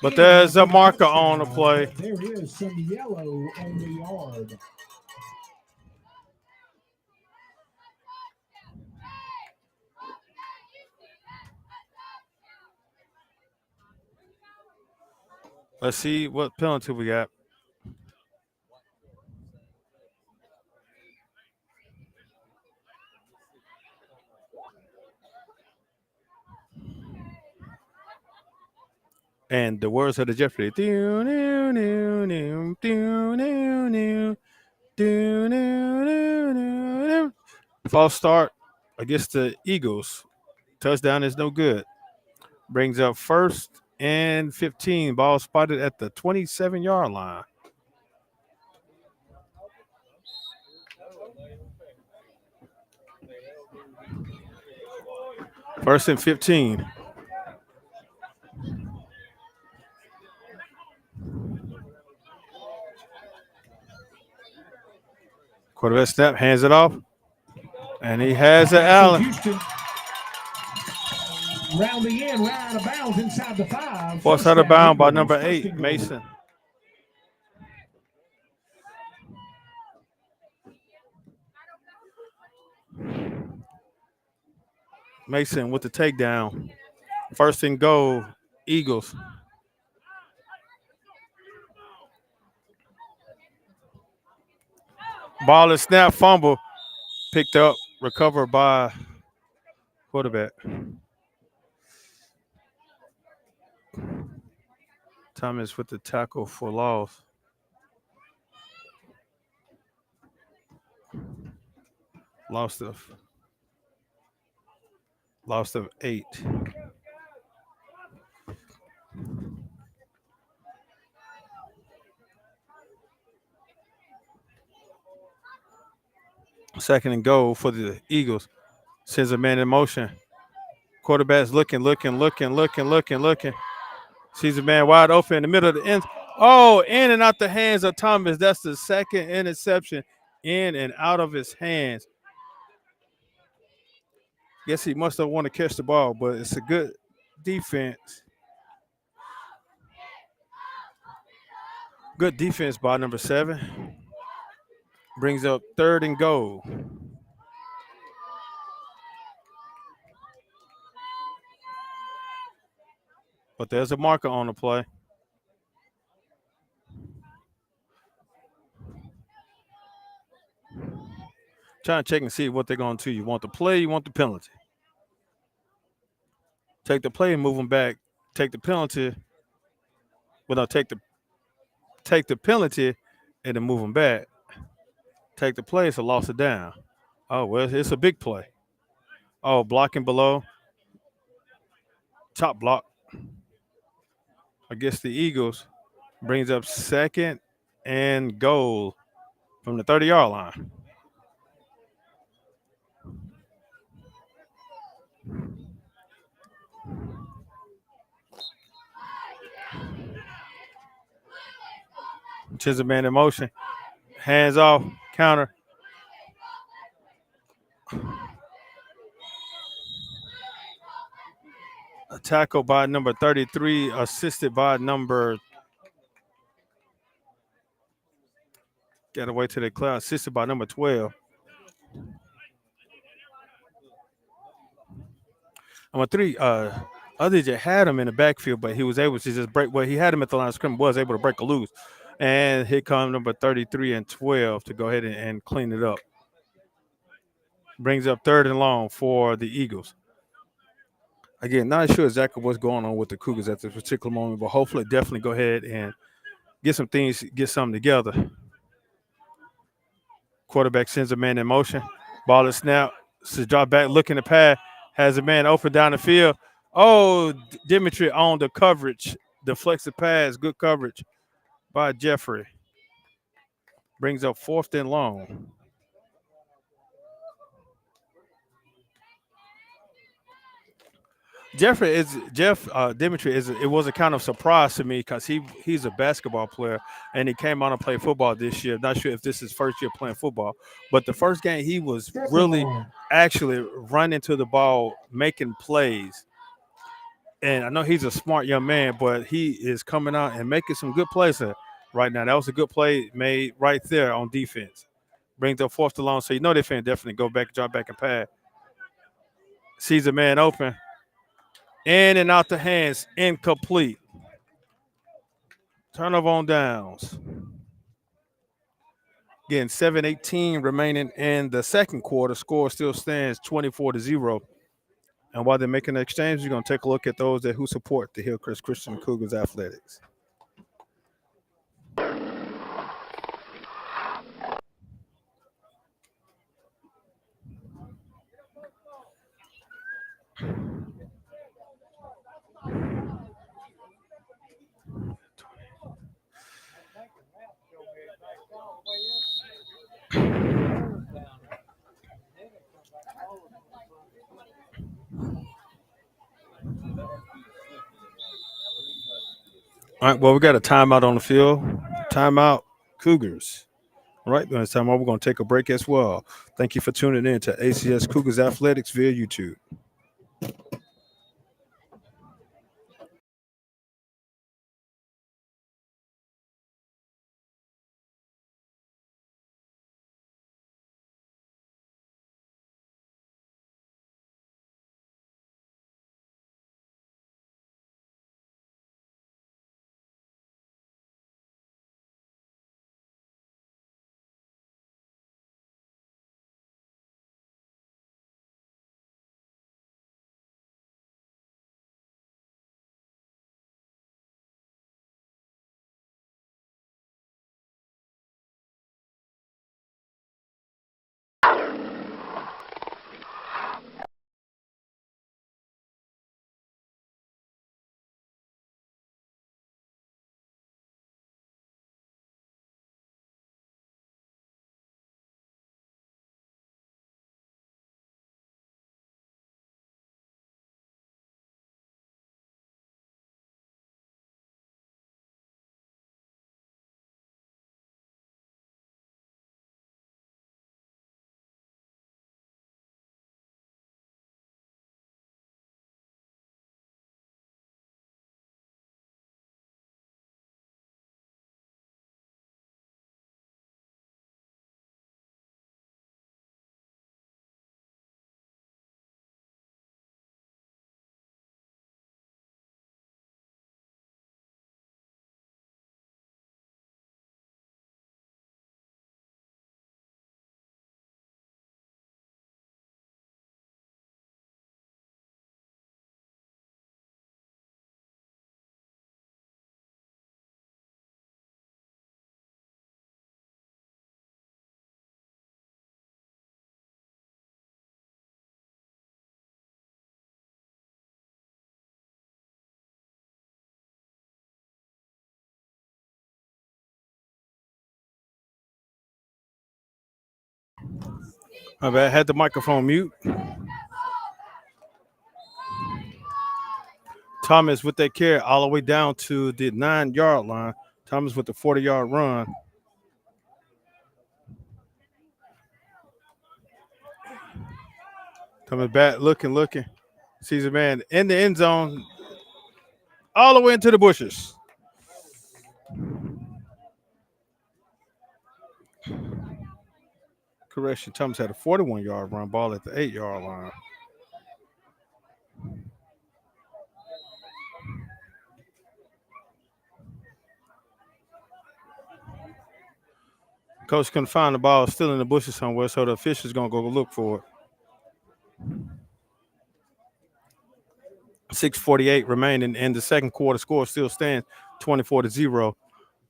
But there's a marker on the play. There is some yellow on the yard. Let's see what penalty we got. And the words of the Jeopardy. False start against the Eagles. Touchdown is no good. Brings up 1st and 15. Ball spotted at the 27-yard line. First and 15. Quarterback snap, hands it off. And he has it, Allen. Houston rounding in, right out of bounds inside the 5. Forced out of bounds by number 8, Mason. Mason with the takedown. 1st and goal, Eagles. Ball is snap, fumble, picked up, recovered by quarterback. Thomas with the tackle for loss. Loss of 8. Second and goal for the Eagles. Sends a man in motion. Quarterback's looking. Sees a man wide open in the middle of the end. Oh, in and out the hands of Thomas. That's the second interception in and out of his hands. Guess he must have want to catch the ball, but it's a good defense. Good defense by number 7. Brings up 3rd and goal. But there's a marker on the play. Trying to check and see what they're going to do. You want the play, you want the penalty. Take the play and move them back. Take the penalty. Well, no, take the penalty and then move them back. Take the play, it's a loss of down. Oh, well, it's a big play. Oh, blocking below. Top block against the Eagles. Brings up 2nd and goal from the 30-yard line. Chisholm man in motion. Hands off. Counter. A tackle by number 33, assisted by number. Got away to the cloud. Assisted by number 12. Number 3, Other had him in the backfield, but he was able to just break. Well, he had him at the line of scrimmage, was able to break a loose. And here come number 33 and 12 to go ahead and clean it up. Brings up 3rd and long for the Eagles. Again, not sure exactly what's going on with the Cougars at this particular moment, but hopefully definitely go ahead and get something together. Quarterback sends a man in motion. Ball is snapped. Says drop back, looking to pass. Has a man open down the field. Oh, Dimitri on the coverage. Deflects the pass. Good coverage by Jeffrey. Brings up 4th and long. Dimitri it was a kind of surprise to me because he's a basketball player and he came on to play football this year. Not sure if this is first year playing football, but the first game he was really actually running to the ball, making plays. And I know he's a smart young man, but he is coming out and making some good plays right now. That was a good play made right there on defense. Brings up 4th and long, so you know they're finna definitely go back, drop back and pass. Sees a man open. In and out the hands, incomplete. Turnover on downs. Again, 7:18 remaining in the second quarter. Score still stands 24-0. And while they're making the exchange, we're going to take a look at those who support the Hillcrest Christian Cougars Athletics. All right, well, we got a timeout on the field. Timeout, Cougars. All right, this time we're going to take a break as well. Thank you for tuning in to HCS Cougars Athletics via YouTube. My bad. Had the microphone mute. Thomas with that carry all the way down to the 9-yard line. Thomas with the 40-yard run. Coming back, looking. Sees a man in the end zone, all the way into the bushes. Correction, Thomas had a 41-yard run, ball at the 8-yard line. Coach couldn't find the ball, still in the bushes somewhere, so the official's going to go look for it. 6:48 remaining, and the second quarter score still stands 24-0.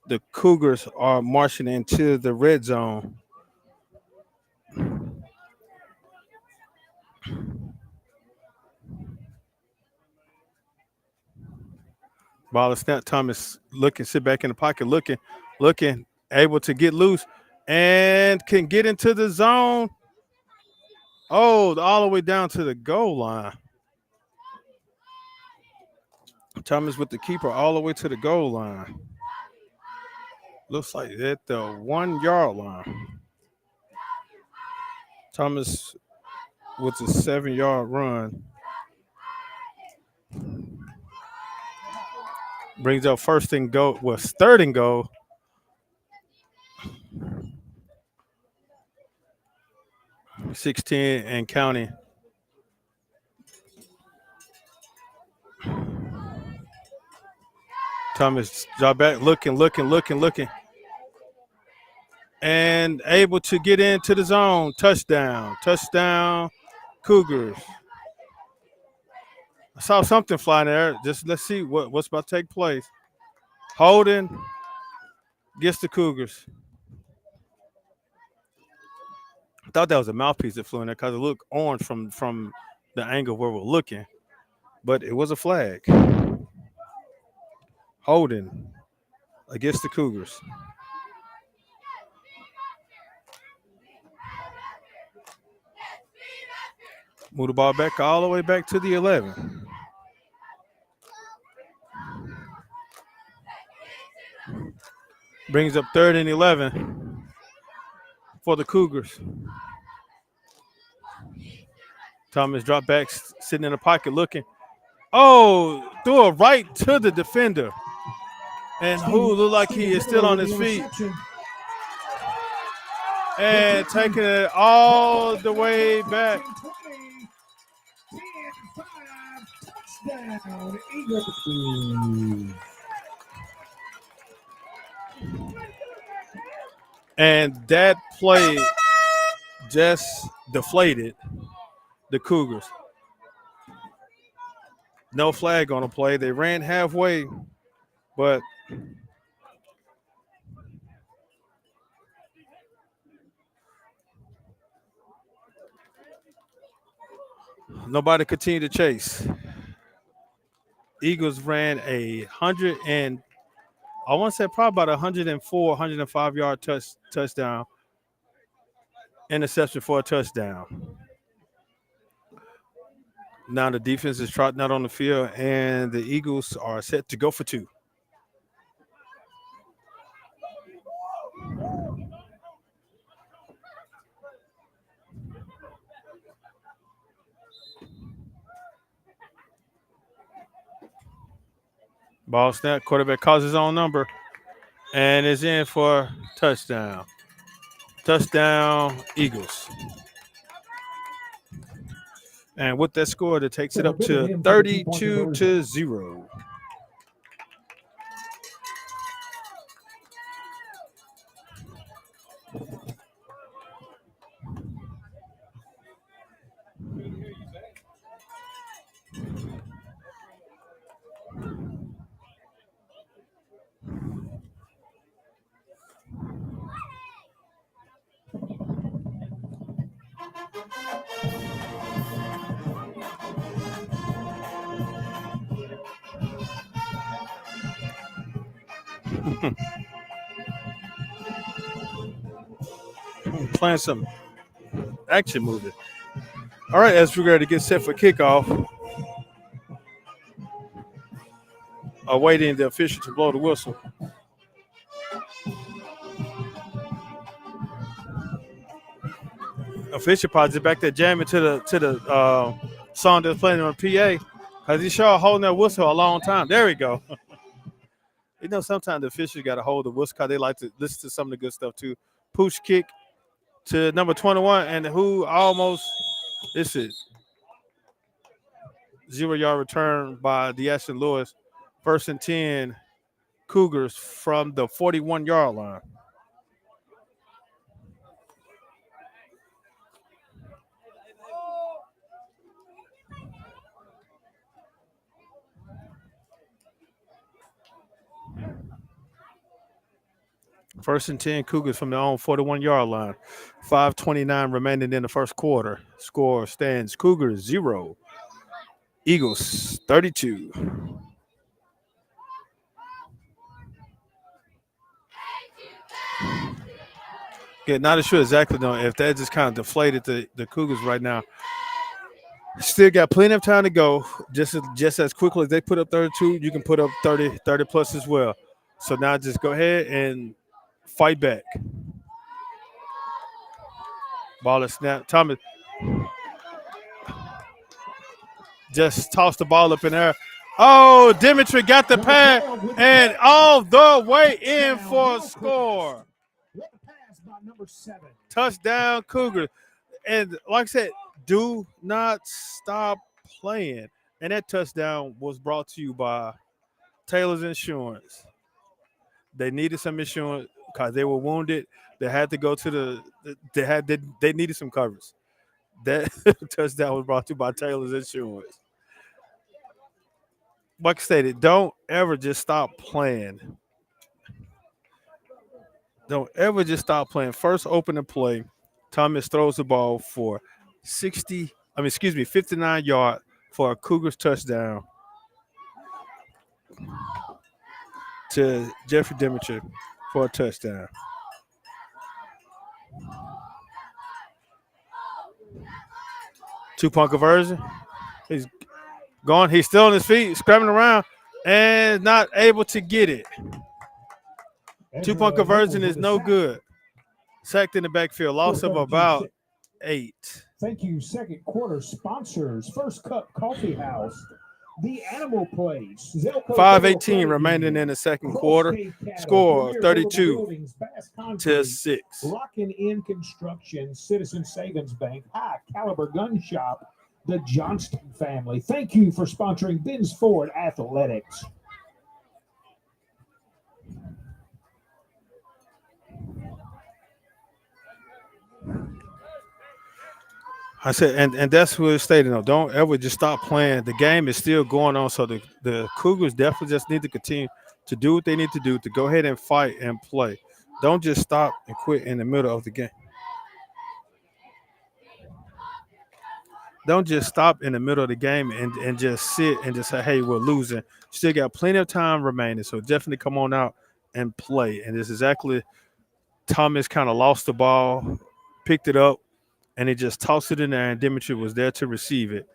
The Cougars are marching into the red zone. Ball is snapped. Thomas looking, sit back in the pocket, looking, able to get loose and can get into the zone. Oh, all the way down to the goal line. Thomas with the keeper all the way to the goal line. Looks like at the 1-yard line. Thomas with a 7-yard run. Brings up first and goal, third and goal. $16 and counting. Thomas drop back, looking. And able to get into the zone. Touchdown, Cougars. I saw something flying there. Just let's see what's about to take place. Holding gets the Cougars. I thought that was a mouthpiece that flew in there because it looked orange from the angle where we're looking. But it was a flag. Holding against the Cougars. Move the ball back all the way back to the 11. Brings up 3rd and 11 for the Cougars. Thomas drop back, sitting in the pocket looking. Oh, threw it right to the defender. And who looked like he is still on his feet. And taking it all the way back. And that play just deflated the Cougars. No flag on the play. They ran halfway, but nobody continued to chase. Eagles ran I want to say probably about 104, 105-yard touchdown. Interception for a touchdown. Now the defense is trotting out on the field, and the Eagles are set to go for 2. Ball snap, quarterback calls his own number, and is in for touchdown. Touchdown, Eagles. And with that score, that takes it up to 32-0. Playing some action moving. All right, as we're ready to get set for kickoff, awaiting the official to blow the whistle. Official probably back there jamming to the song that's playing on PA because he's sure holding that whistle a long time. There we go. You know, sometimes the officials got to hold the whistle because they like to listen to some of the good stuff too. Pooch kick to number 21, and who almost, this is 0-yard return by DeAshton Lewis. 1st and 10, Cougars from the 41-yard line. First and 10, Cougars from their own 41-yard line. 5:29 remaining in the first quarter. Score stands Cougars 0, Eagles 32. Yeah, not sure exactly though if that just kind of deflated the Cougars right now. Still got plenty of time to go. Just as quickly as they put up 32, you can put up 30 plus as well. So now just go ahead and fight back. Ball is snapped. Thomas just tossed the ball up in there. Oh, Dimitri got the pass and all the way in for a score. Touchdown, Cougars. And like I said, do not stop playing. And that touchdown was brought to you by Taylor's Insurance. They needed some insurance because they were wounded. They had to go to they needed some coverage. That touchdown was brought to you by Taylor's Insurance. Like I stated, don't ever just stop playing. Don't ever just stop playing. First opening play, Thomas throws the ball for 59 yards for a Cougars touchdown to Jeffrey Dimitri for a touchdown. Two-point conversion. He's gone. He's still on his feet, scrambling around, and not able to get it. Two-point conversion is no good. Sacked in the backfield. Loss of about 8. Thank you, second quarter sponsors. First Cup Coffee House, The Animal Place. 5:18 remaining in the second quarter. Score 32-6. Rockin' In Construction, Citizen Savings Bank, High Caliber Gun Shop, the Johnston family. Thank you for sponsoring Ben's Ford Athletics. I said, and that's what it's stating. No, don't ever just stop playing. The game is still going on, so the Cougars definitely just need to continue to do what they need to do to go ahead and fight and play. Don't just stop and quit in the middle of the game. Don't just stop in the middle of the game and just sit and just say, hey, we're losing. Still got plenty of time remaining, so definitely come on out and play. And this is exactly Thomas kind of lost the ball, picked it up, and he just tossed it in there, and Dimitri was there to receive it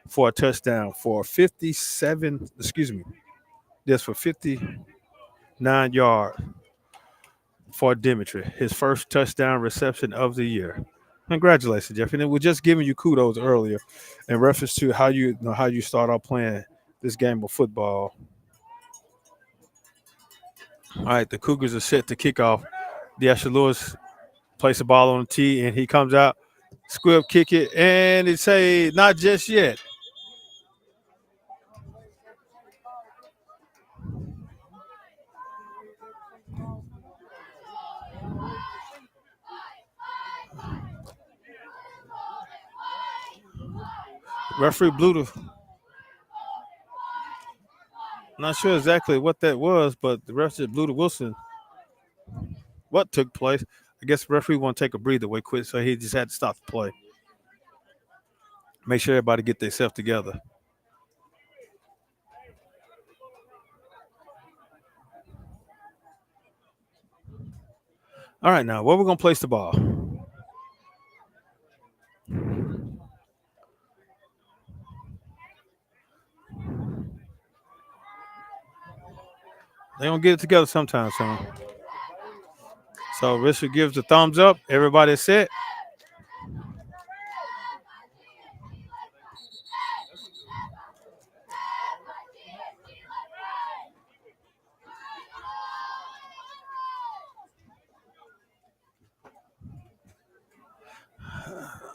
for a touchdown for 59 yards for Dimitri, his first touchdown reception of the year. Congratulations, Jeffrey. And we're just giving you kudos earlier in reference to how you start out playing this game of football. All right, the Cougars are set to kick off. DeAshton Lewis places the ball on the tee, and he comes out, squib kick it, and it's a not just yet. Referee blew the. Not sure exactly what that was, but the ref just blew the whistle. What took place? I guess the referee want to take a breather way quick, so he just had to stop the play. Make sure everybody get themselves together. All right, now where we're gonna place the ball? They don't get it together sometimes. So Richard gives the thumbs up. Everybody set.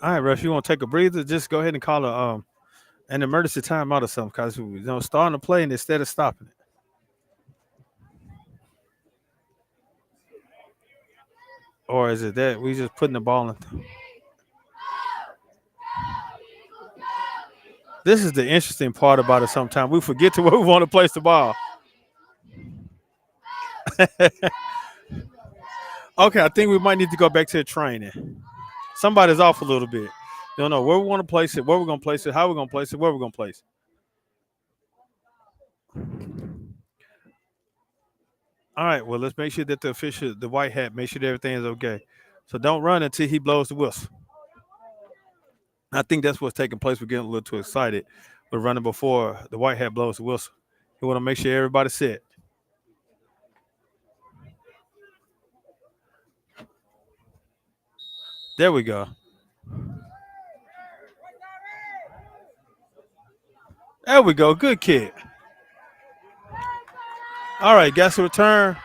All right, Ref, you want to take a breather? Just go ahead and call an emergency timeout or something, because starting to play and instead of stopping it. Or is it that we just putting the ball in? This is the interesting part about it. Sometimes we forget to where we want to place the ball. Okay, I think we might need to go back to the training. Somebody's off a little bit. Don't know where we want to place it, where we're going to place it, how we're going to place it, where we're going to place it. All right, well, let's make sure that the official, the white hat, make sure that everything is okay. So don't run until he blows the whistle. I think that's what's taking place. We're getting a little too excited. We're running before the white hat blows the whistle. We want to make sure everybody's set. There we go. There we go. Good kid. All right, got to return.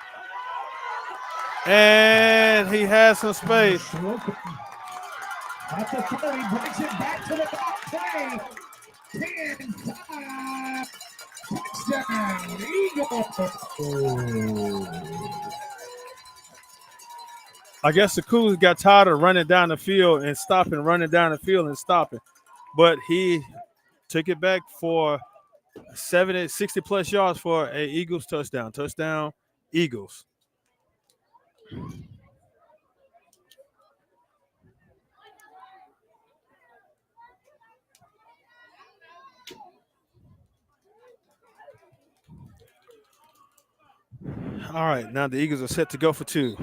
And he has some space. At the 30, breaks it back to the back play. 10-5. Touchdown, Eagles. I guess the Cougars got tired of running down the field and stopping, running down the field and stopping. But he took it back for 60-plus yards for a Eagles touchdown. Touchdown, Eagles. All right, now the Eagles are set to go for two.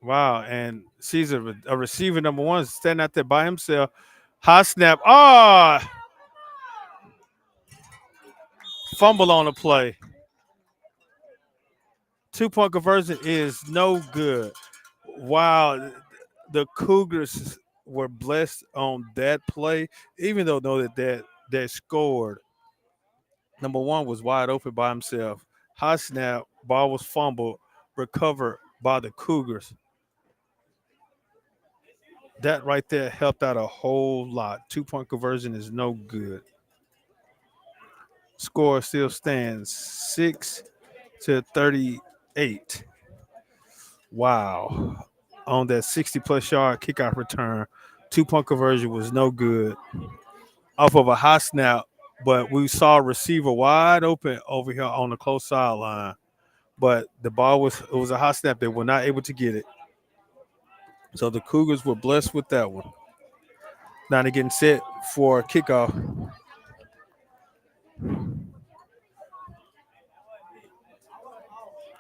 Wow, and sees a receiver number one standing out there by himself. High snap. Fumble on the play. 2-point conversion is no good. Wow, the Cougars were blessed on that play, even though that scored. Number one was wide open by himself. High snap, ball was fumbled, recovered by the Cougars. That right there helped out a whole lot. 2-point conversion is no good. Score still stands 6-38. Wow. On that 60-plus yard kickoff return, 2-point conversion was no good. Off of a high snap, but we saw a receiver wide open over here on the close sideline. But the ball was a high snap. They were not able to get it. So the Cougars were blessed with that one. Now they're getting set for kickoff.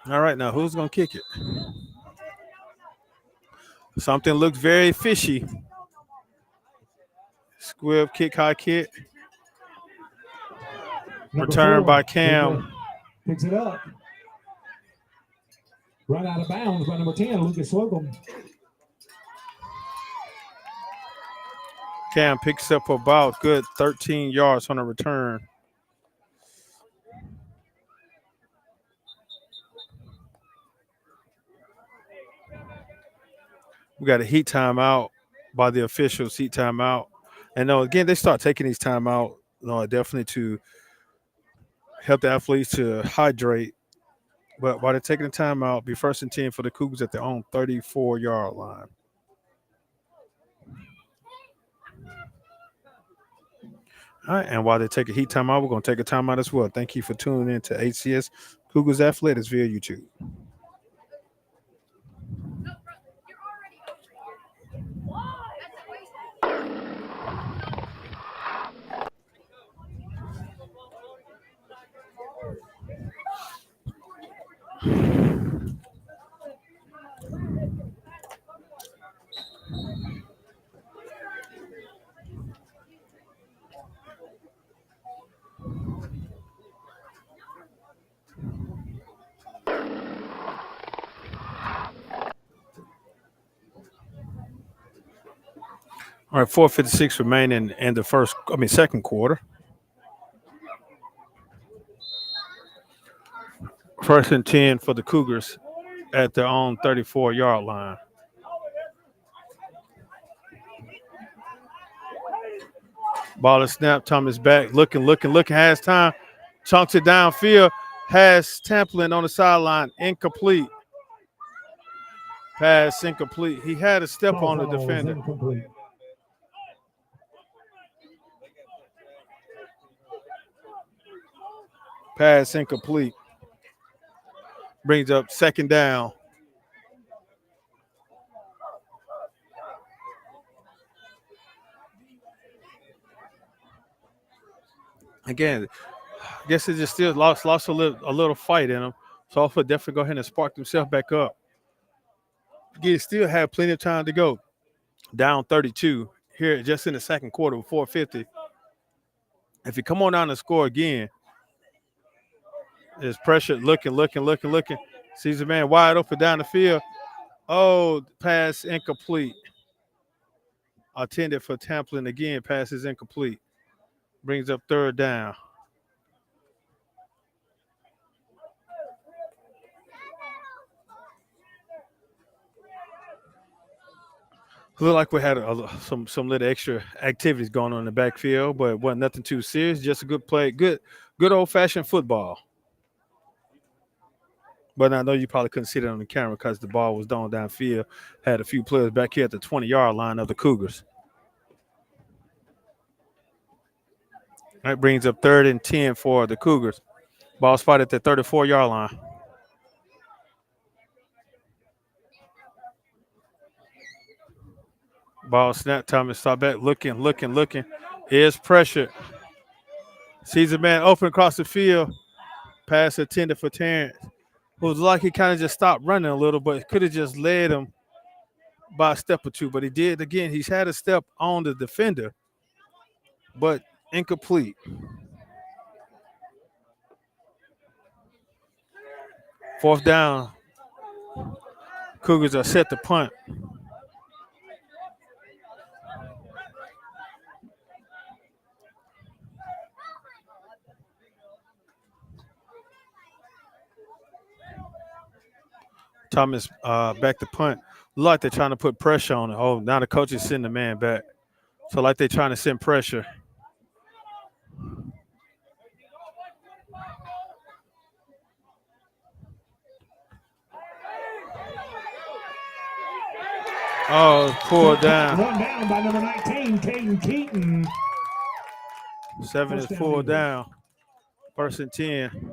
All right, now who's going to kick it? Something looks very fishy. Squib kick, high kick. Return by Cam. Picks it up. Right out of bounds by number 10, Lucas Slocum. Cam picks up about good 13 yards on a return. We got a heat timeout by the officials, heat timeout. And again, they start taking these timeout, definitely to help the athletes to hydrate. But while they're taking the timeout, be 1st and 10 for the Cougars at their own 34-yard line. All right, and while they take a heat timeout, we're going to take a timeout as well. Thank you for tuning in to HCS Cougars Athletics via YouTube. All right, 4:56 remaining in the second quarter. First and 10 for the Cougars at their own 34-yard line. Ball is snapped. Thomas back, looking, has time. Chunks it downfield. Has Tamplin on the sideline. Incomplete. Pass incomplete. He had a step on the defender. Incomplete. Pass incomplete. Brings up second down. Again, I guess it just still lost a little fight in him. So Alpha definitely go ahead and spark himself back up. Again, still have plenty of time to go. Down 32 here just in the second quarter with 4:50. If you come on down and score again, there's pressure. Looking. Sees a man wide open down the field. Oh, pass incomplete. Intended for Tamplin again. Pass is incomplete. Brings up third down. Looked like we had some little extra activities going on in the backfield, but it wasn't nothing too serious. Just a good play, good old fashioned football. But I know you probably couldn't see that on the camera because the ball was thrown downfield. Had a few players back here at the 20-yard line of the Cougars. That brings up 3rd and 10 for the Cougars. Ball spotted at the 34-yard line. Ball snap. Thomas saw back, looking. Is pressured. Sees a man open across the field. Pass intended for Terrence. It was like he kind of just stopped running a little, but could have just led him by a step or two. But he did again. He's had a step on the defender, but incomplete. Fourth down. Cougars are set to punt. Thomas back to punt. Look like they're trying to put pressure on it. Oh, now the coach is sending the man back. So like they're trying to send pressure. Oh, pulled down. One down by number 19, Caden Keaton. 7 is pulled down. 1st and 10.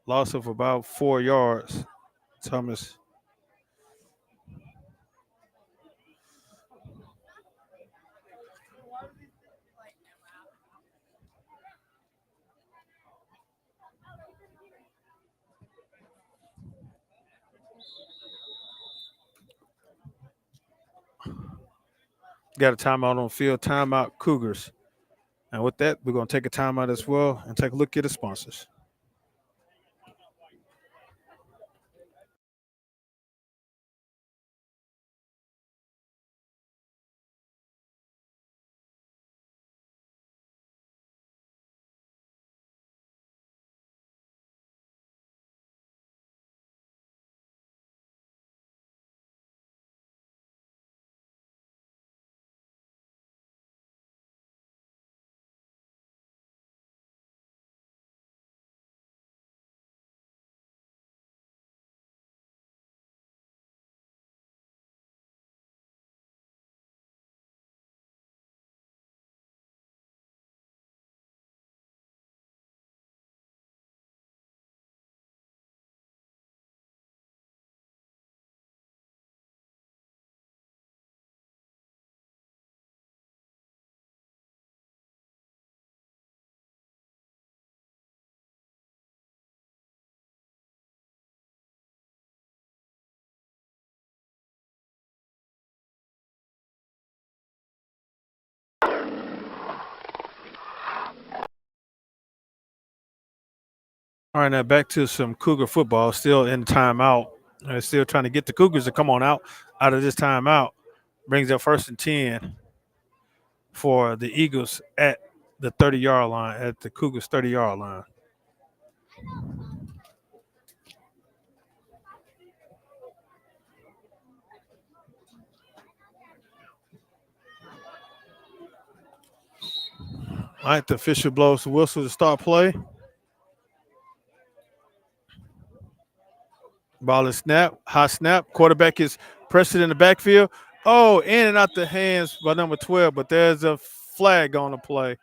Loss of about 4 yards. Thomas. Got a timeout on field. Timeout Cougars. And with that, we're going to take a timeout as well and take a look at the sponsors. All right, now back to some Cougar football. Still in timeout. Still trying to get the Cougars to come on out of this timeout. Brings up 1st and 10 for the Eagles at the 30-yard line, at the Cougars 30-yard line. All right, the official blows the whistle to start play. Ball is snap, high snap. Quarterback is pressed in the backfield. Oh, in and out the hands by number 12, but there's a flag on the play.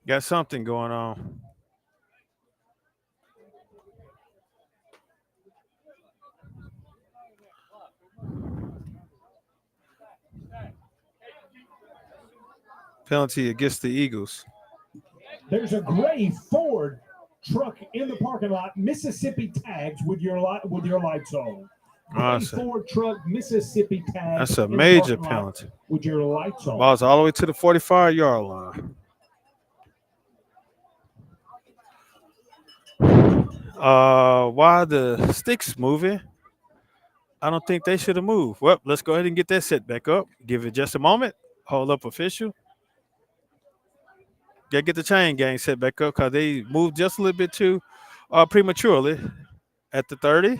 Got something going on. Penalty against the Eagles. There's a gray Ford truck in the parking lot. Mississippi tags with your lights on. Gray Ford truck, Mississippi tags. That's a major penalty. With your lights on. Ball's all the way to the 45-yard line. Why the sticks moving? I don't think they should have moved. Well, let's go ahead and get that set back up. Give it just a moment. Hold up, official. Gotta get the chain gang set back up because they moved just a little bit too prematurely at the 30.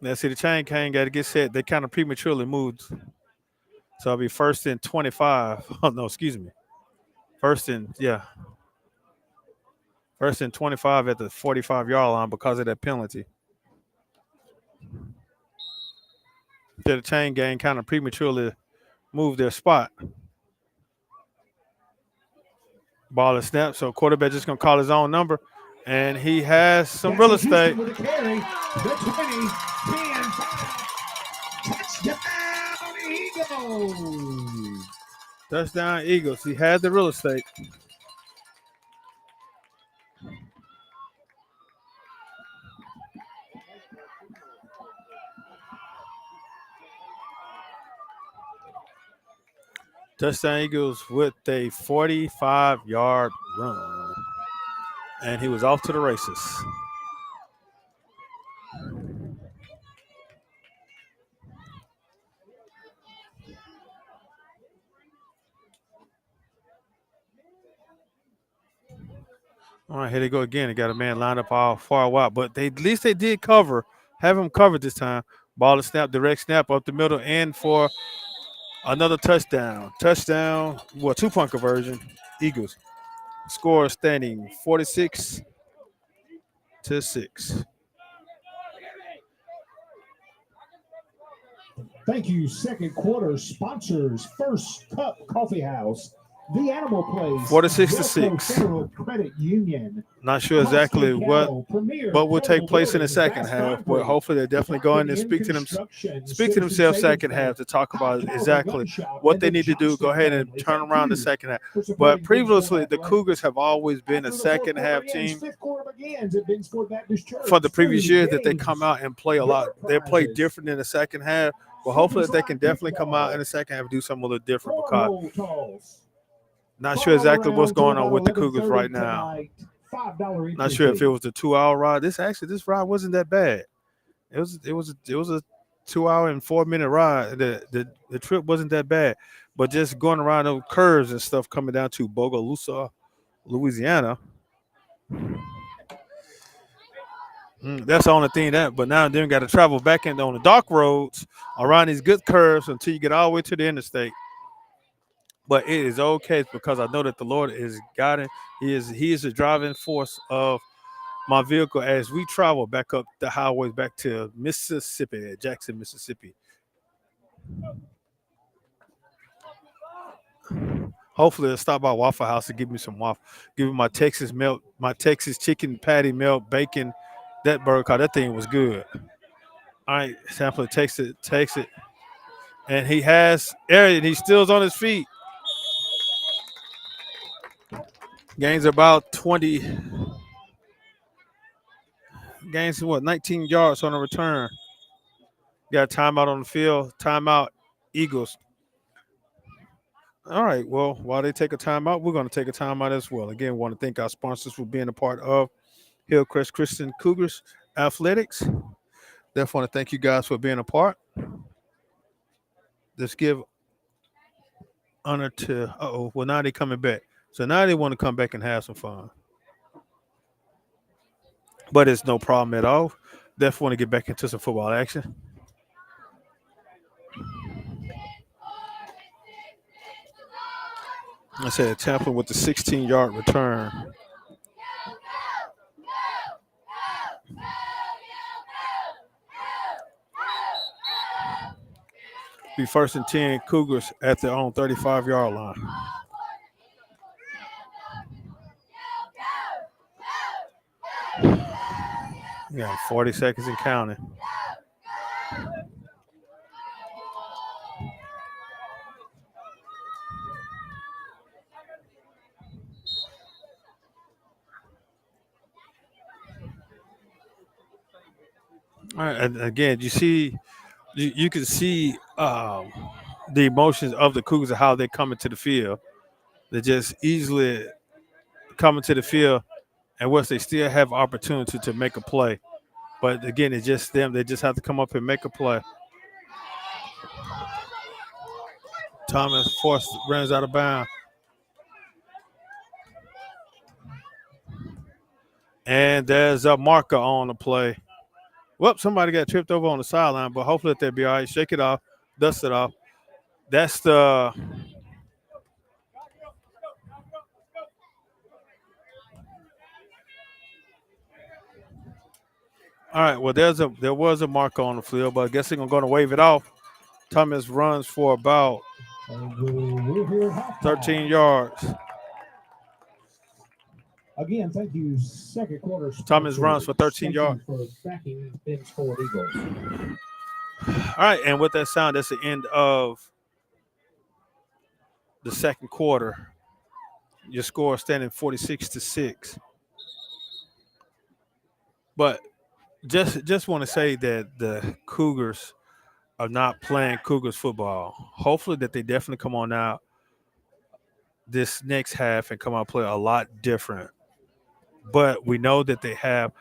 Let's see, the chain gang got to get set. They kind of prematurely moved. So it'll be 1st and 25. Oh, no, excuse me. 1st and 25 at the 45-yard line because of that penalty. The chain gang kind of prematurely moved their spot. Ball is snapped, so quarterback just going to call his own number, and he has some real estate. With a carry, the 20, 10, 5, touchdown Eagles. Touchdown Eagles. He had the real estate. Touchdown Eagles with a 45-yard run. And he was off to the races. All right, here they go again. They got a man lined up all far wide, but at least they did have him covered this time. Ball is snap, direct snap up the middle, and for another touchdown. Touchdown, 2-point conversion. Eagles. Score standing 46-6. Thank you, second quarter sponsors. First Cup Coffee House, The Animal Place, 46-6. Federal Credit Union. Not sure exactly what will take place in the second half, but hopefully they're definitely going to speak to themselves second half to talk about exactly what they need to do. Go ahead and turn around the second half. But previously, the Cougars have always been a second half team. For the previous years that they come out and play a lot, they play different in the second half. But hopefully they can definitely come out in the second half and do something a little different because not sure exactly what's going on with the Cougars right now. Not sure if it was the 2-hour ride. This ride wasn't that bad. It was a 2-hour and 4-minute ride. The trip wasn't that bad, but just going around those curves and stuff coming down to Bogalusa, Louisiana. That's the only thing but now then got to travel back in on the dark roads around these good curves until you get all the way to the interstate. But it is okay because I know that the Lord is guiding. He is the driving force of my vehicle as we travel back up the highways back to Mississippi, Jackson, Mississippi. Hopefully, I'll stop by Waffle House and give me some waffle. Give me my Texas melt, my Texas chicken patty melt, bacon. That burger, cause that thing was good. All right, Sampler takes it, and he has area, and he still's on his feet. Gains about 20. Gains what? 19 yards on a return. Got a timeout on the field. Timeout, Eagles. All right. Well, while they take a timeout, we're going to take a timeout as well. Again, want to thank our sponsors for being a part of Hillcrest Christian Cougars Athletics. Definitely want to thank you guys for being a part. Let's give honor to. Well, now they're coming back. So now they want to come back and have some fun. But it's no problem at all. Definitely want to get back into some football action. I said Tampa with the 16-yard return. Be 1st and 10 Cougars at their own 35-yard line. Yeah, 40 seconds and counting. All right, and again, you can see the emotions of the Cougars and how they come into the field. They just easily come into the field, and once they still have opportunity to make a play. But again, it's just them. They just have to come up and make a play. Thomas Force runs out of bounds. And there's a marker on the play. Well, somebody got tripped over on the sideline, but hopefully they'll be all right. Shake it off, dust it off. That's the all right. Well, there was a marker on the field, but I guess they're going to wave it off. Thomas runs for about 13 yards. Again, thank you, second quarter. Thomas runs for 13 yards. For backing Ben's Ford Eagles. All right, and with that sound, that's the end of the second quarter. Your score standing 46-6. But just want to say that the Cougars are not playing Cougars football. Hopefully that they definitely come on out this next half and come out and play a lot different. But we know that they have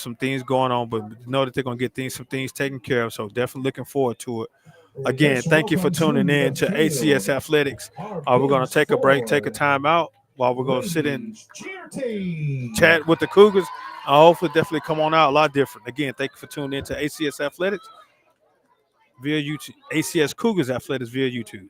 some things going on, but know that they're going to get some things taken care of. So definitely looking forward to it. Again, thank you for tuning in to HCS Athletics. We're going to take a break, take a time out while we're going to sit in, chat with the Cougars. Hopefully definitely come on out a lot different. Again, thank you for tuning in to HCS Athletics via YouTube, HCS Cougars Athletics via YouTube.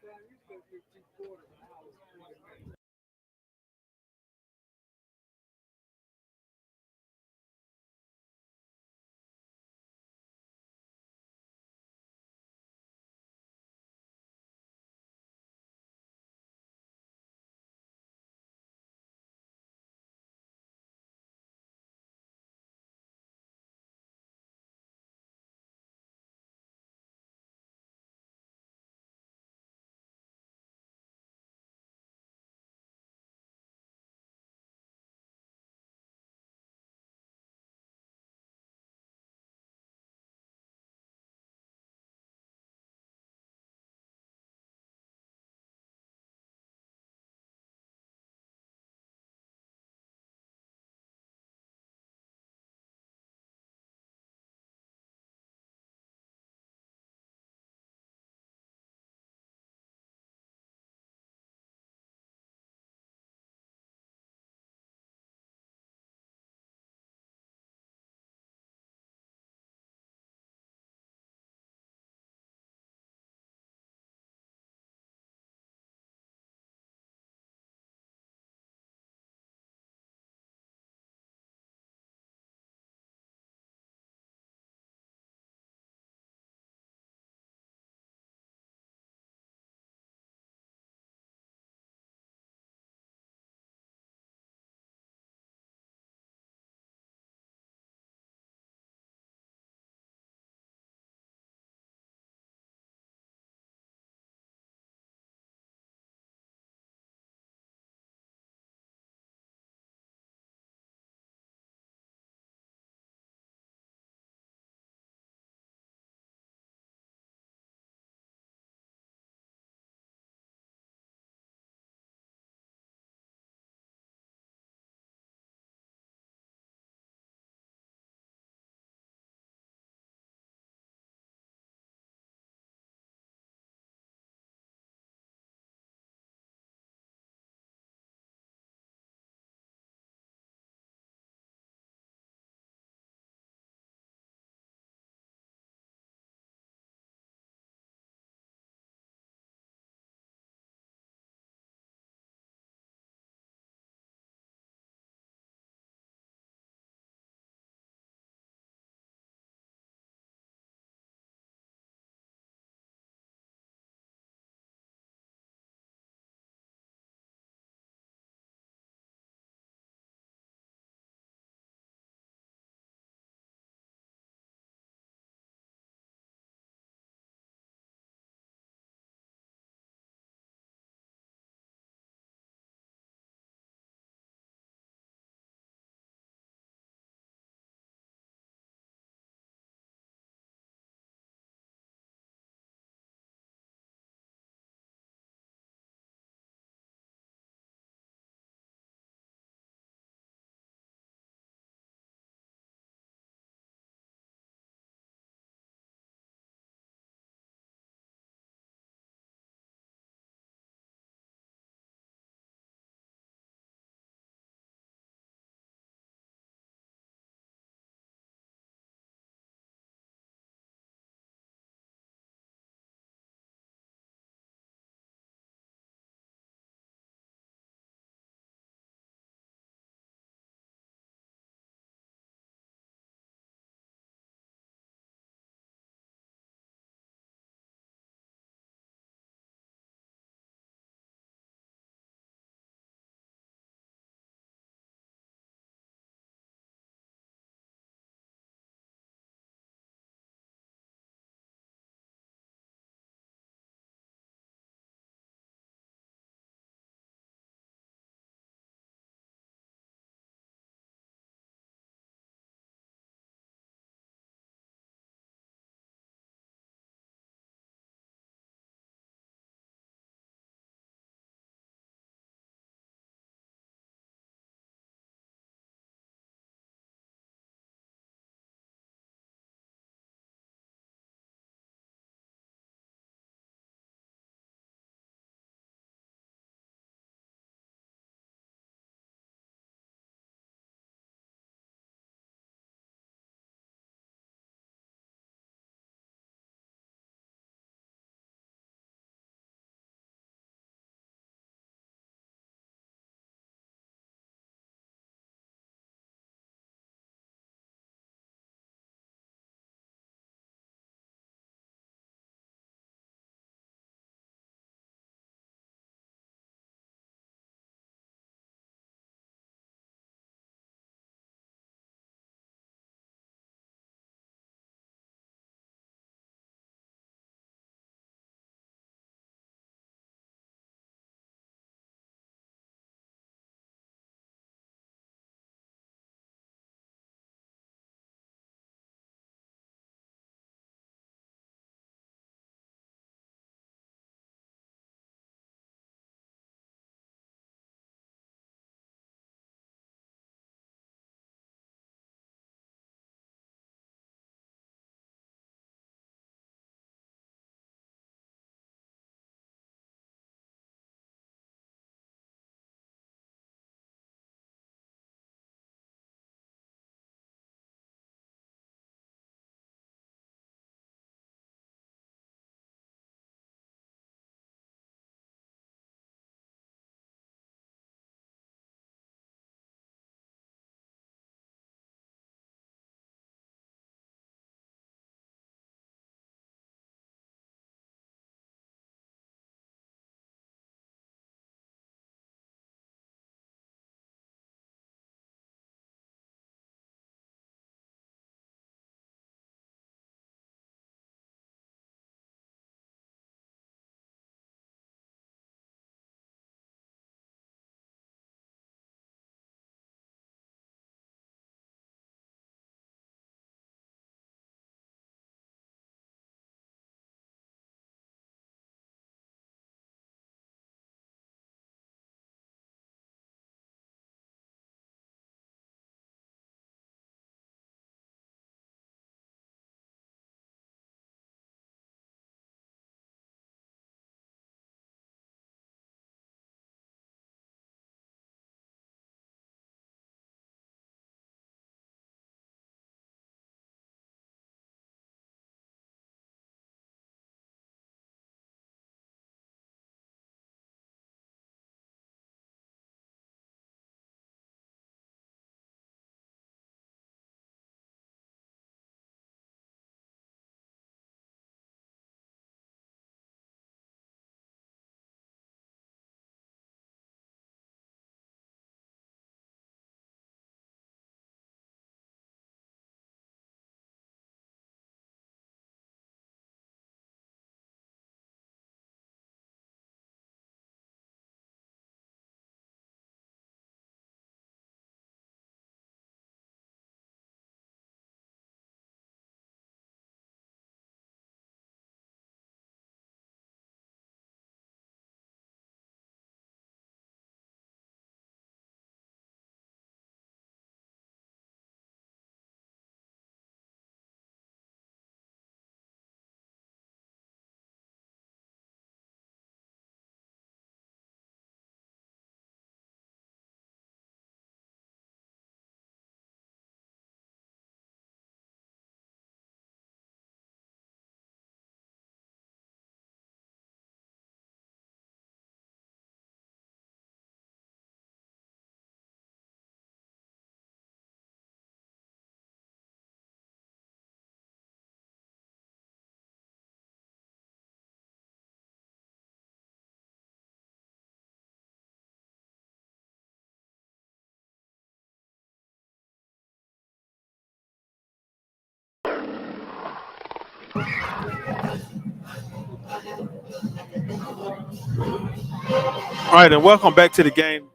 All right, and welcome back to the game.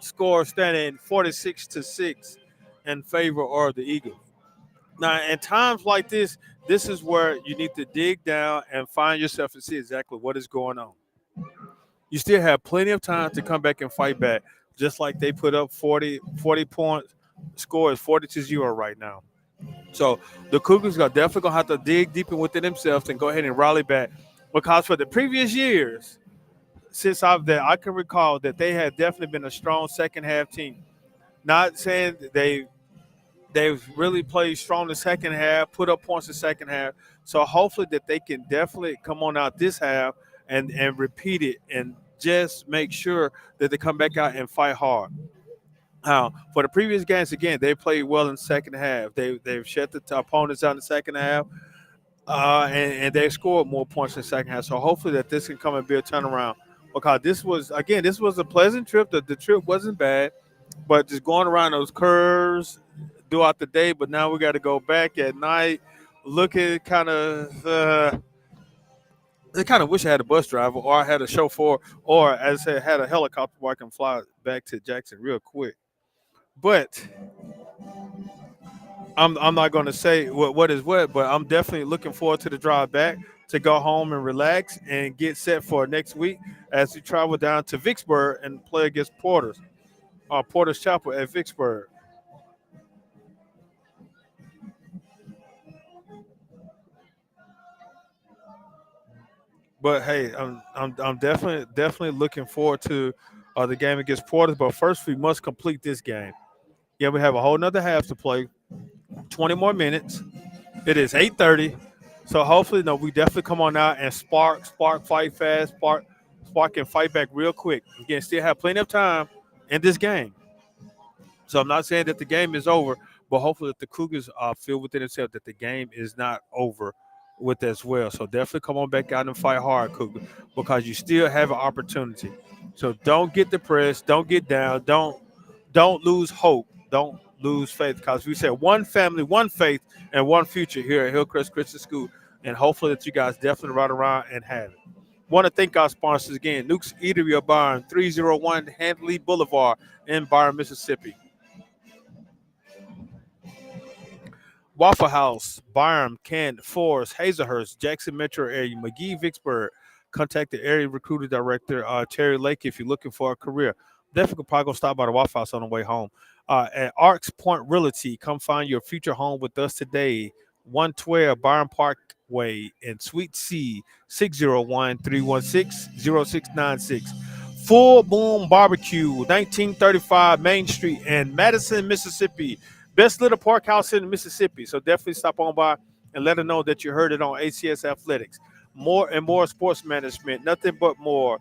Score standing 46-6 in favor of the Eagles. Now, in times like this is where you need to dig down and find yourself and see exactly what is going on. You still have plenty of time to come back and fight back, just like they put up 40 points. Score is 40-0 right now. So the Cougars are definitely going to have to dig deeper within themselves and go ahead and rally back. Because for the previous years, since I can recall that they had definitely been a strong second half team. Not saying that they've really played strong in the second half, put up points in the second half. So hopefully that they can definitely come on out this half and repeat it and just make sure that they come back out and fight hard. For the previous games, again, they played well in the second half. They've shut the opponents out in the second half, and they scored more points in the second half. So hopefully that this can come and be a turnaround. Because this was a pleasant trip. The trip wasn't bad, but just going around those curves throughout the day. But now we got to go back at night. Looking kind of, I kind of wish I had a bus driver or I had a chauffeur or, as I said, had a helicopter where I can fly back to Jackson real quick. But I'm not going to say what is what, but I'm definitely looking forward to the drive back to go home and relax and get set for next week as we travel down to Vicksburg and play against Porter's Chapel at Vicksburg. But hey, I'm definitely looking forward to the game against Porter's. But first, we must complete this game. Yeah, we have a whole nother half to play. 20 more minutes. It is 8:30. So hopefully, no, we definitely come on out and fight fast, spark and fight back real quick. Again, still have plenty of time in this game. So I'm not saying that the game is over, but hopefully that the Cougars feel within themselves that the game is not over with as well. So definitely come on back out and fight hard, Cougar, because you still have an opportunity. So don't get depressed, don't get down, don't lose hope, don't lose faith, because we said one family, one faith, and one future here at Hillcrest Christian School, and hopefully that you guys definitely ride around and have it. Want to thank our sponsors again, Nuke's Eatery of Byron, 301 Handley Boulevard in Byron, Mississippi. Waffle House, Byram, Kent, Forest, Hazelhurst, Jackson Metro area, McGee, Vicksburg. Contact the area recruiter director, Terry Lake, if you're looking for a career. Definitely probably go stop by the Waffle House on the way home. At Arcs Point Realty, come find your future home with us today. 112 Byron Parkway in Suite C, 601-316-0696. Full Boom Barbecue, 1935 Main Street in Madison, Mississippi. Best little park house in Mississippi. So definitely stop on by and let them know that you heard it on HCS Athletics. More and more sports management, nothing but more.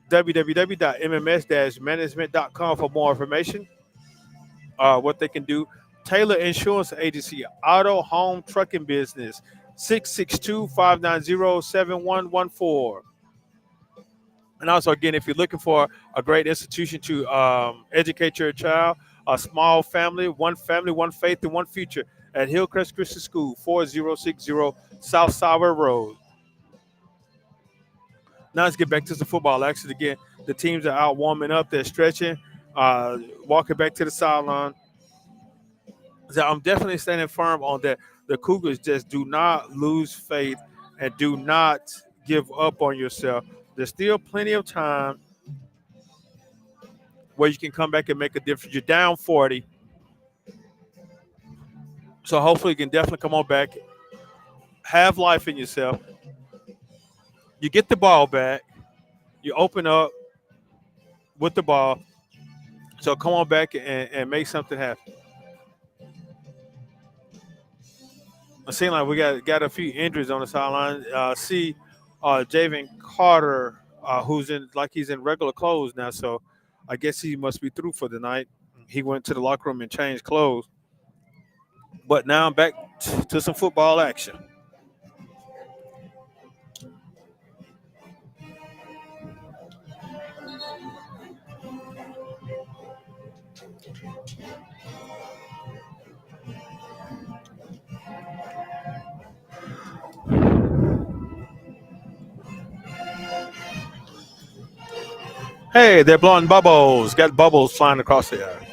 www.mms-management.com for more information. What they can do. Taylor Insurance Agency, auto, home, trucking business, 662-590-7114. And also, again, if you're looking for a great institution to educate your child, a small family, one faith, and one future at Hillcrest Christian School, 4060 South Sauer Road. Now let's get back to some football action again. The teams are out warming up. They're stretching, walking back to the sideline. So I'm definitely standing firm on that. The Cougars just do not lose faith and do not give up on yourself. There's still plenty of time where you can come back and make a difference. You're down 40. So hopefully you can definitely come on back, have life in yourself. You get the ball back. You open up with the ball. So come on back and make something happen. It seems like we got a few injuries on the sideline. Javen Carter, he's in regular clothes now. So I guess he must be through for the night. He went to the locker room and changed clothes. But now I'm back to some football action. Hey, they're blowing bubbles. Got bubbles flying across the air.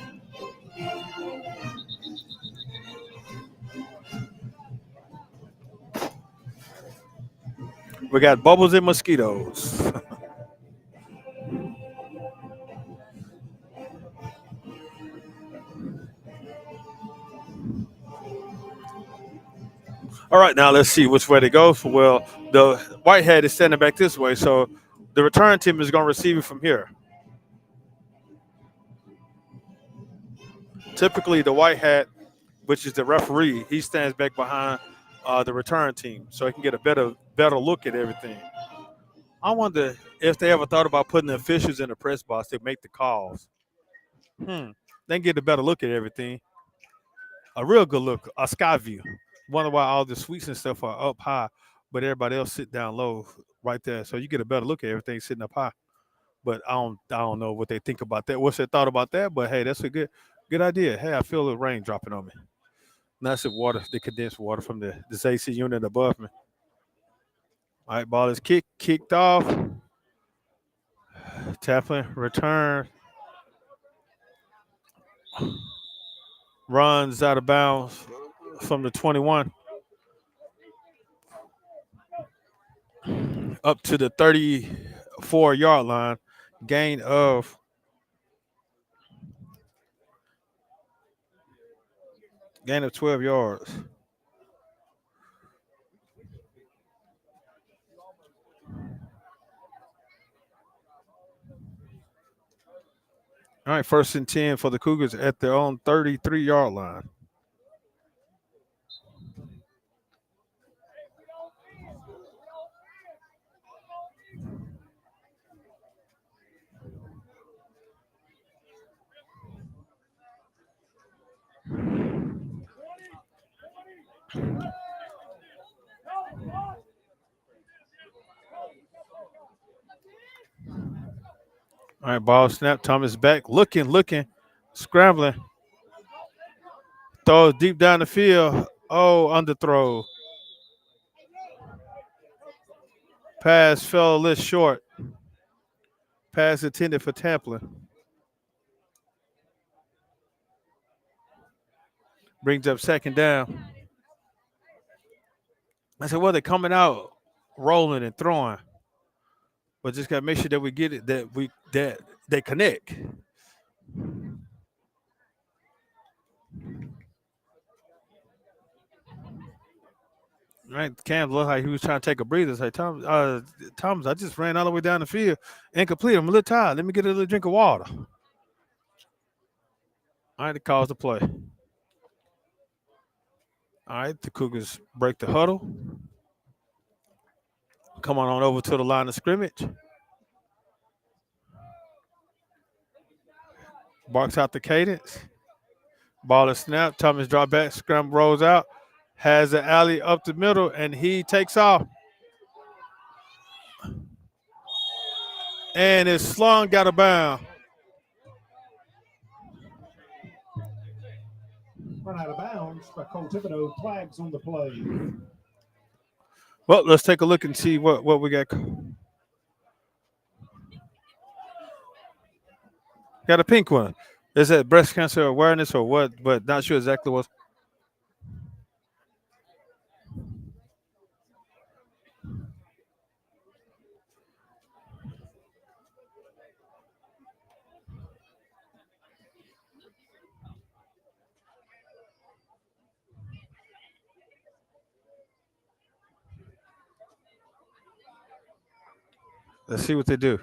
We got bubbles and mosquitoes. All right, now let's see which way to go. Well, the Whitehead is standing back this way, so the return team is going to receive it from here. Typically, the Whitehead, which is the referee, he stands back behind the return team, so he can get a better look at everything. I wonder if they ever thought about putting the officials in the press box to make the calls. They can get a better look at everything. A real good look, a sky view. Wonder why all the suites and stuff are up high, but everybody else sit down low right there. So you get a better look at everything sitting up high. But I don't know what they think about that. What's their thought about that? But hey, that's a good idea. Hey, I feel the rain dropping on me. That's the water, the condensed water from this AC unit above me. All right, ball is kicked off. Tapping, return. Runs out of bounds from the 21 up to the 34-yard line. Gain of 12 yards. All right, 1st and 10 for the Cougars at their own 33-yard line. All right, ball snap. Thomas back, looking, scrambling. Throws deep down the field. Oh, underthrow. Pass fell a little short. Pass intended for Tamplin. Brings up 2nd down. I said, well, they're coming out, rolling and throwing. But just gotta make sure that we get it, that they connect. Right, Cam looked like he was trying to take a breather. Say, Thomas, I just ran all the way down the field, incomplete. I'm a little tired. Let me get a little drink of water. All right, it calls the play. All right, the Cougars break the huddle. Come on over to the line of scrimmage. Barks out the cadence. Ball is snapped. Thomas drop back, scramble rolls out. Has the alley up the middle, and he takes off. And it's slung out of bounds. Run out of bounds by Cole Thibodeau. Flags on the play. Well, let's take a look and see what we got. Got a pink one. Is that breast cancer awareness or what? But not sure exactly what. Let's see what they do.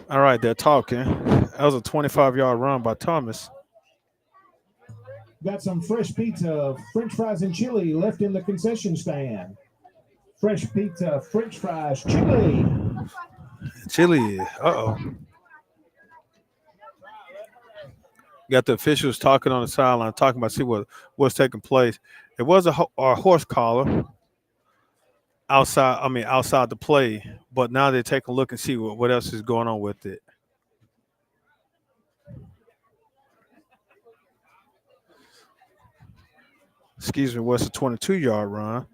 All right, they're talking. That was a 25-yard run by Thomas. Got some fresh pizza, French fries, and chili left in the concession stand. Fresh pizza, French fries, chili. Chili. Got the officials talking on the sideline, talking about what's taking place. It was a horse collar. outside the play. But now they take a look and see what else is going on with it. Excuse me, what's a 22-yard run?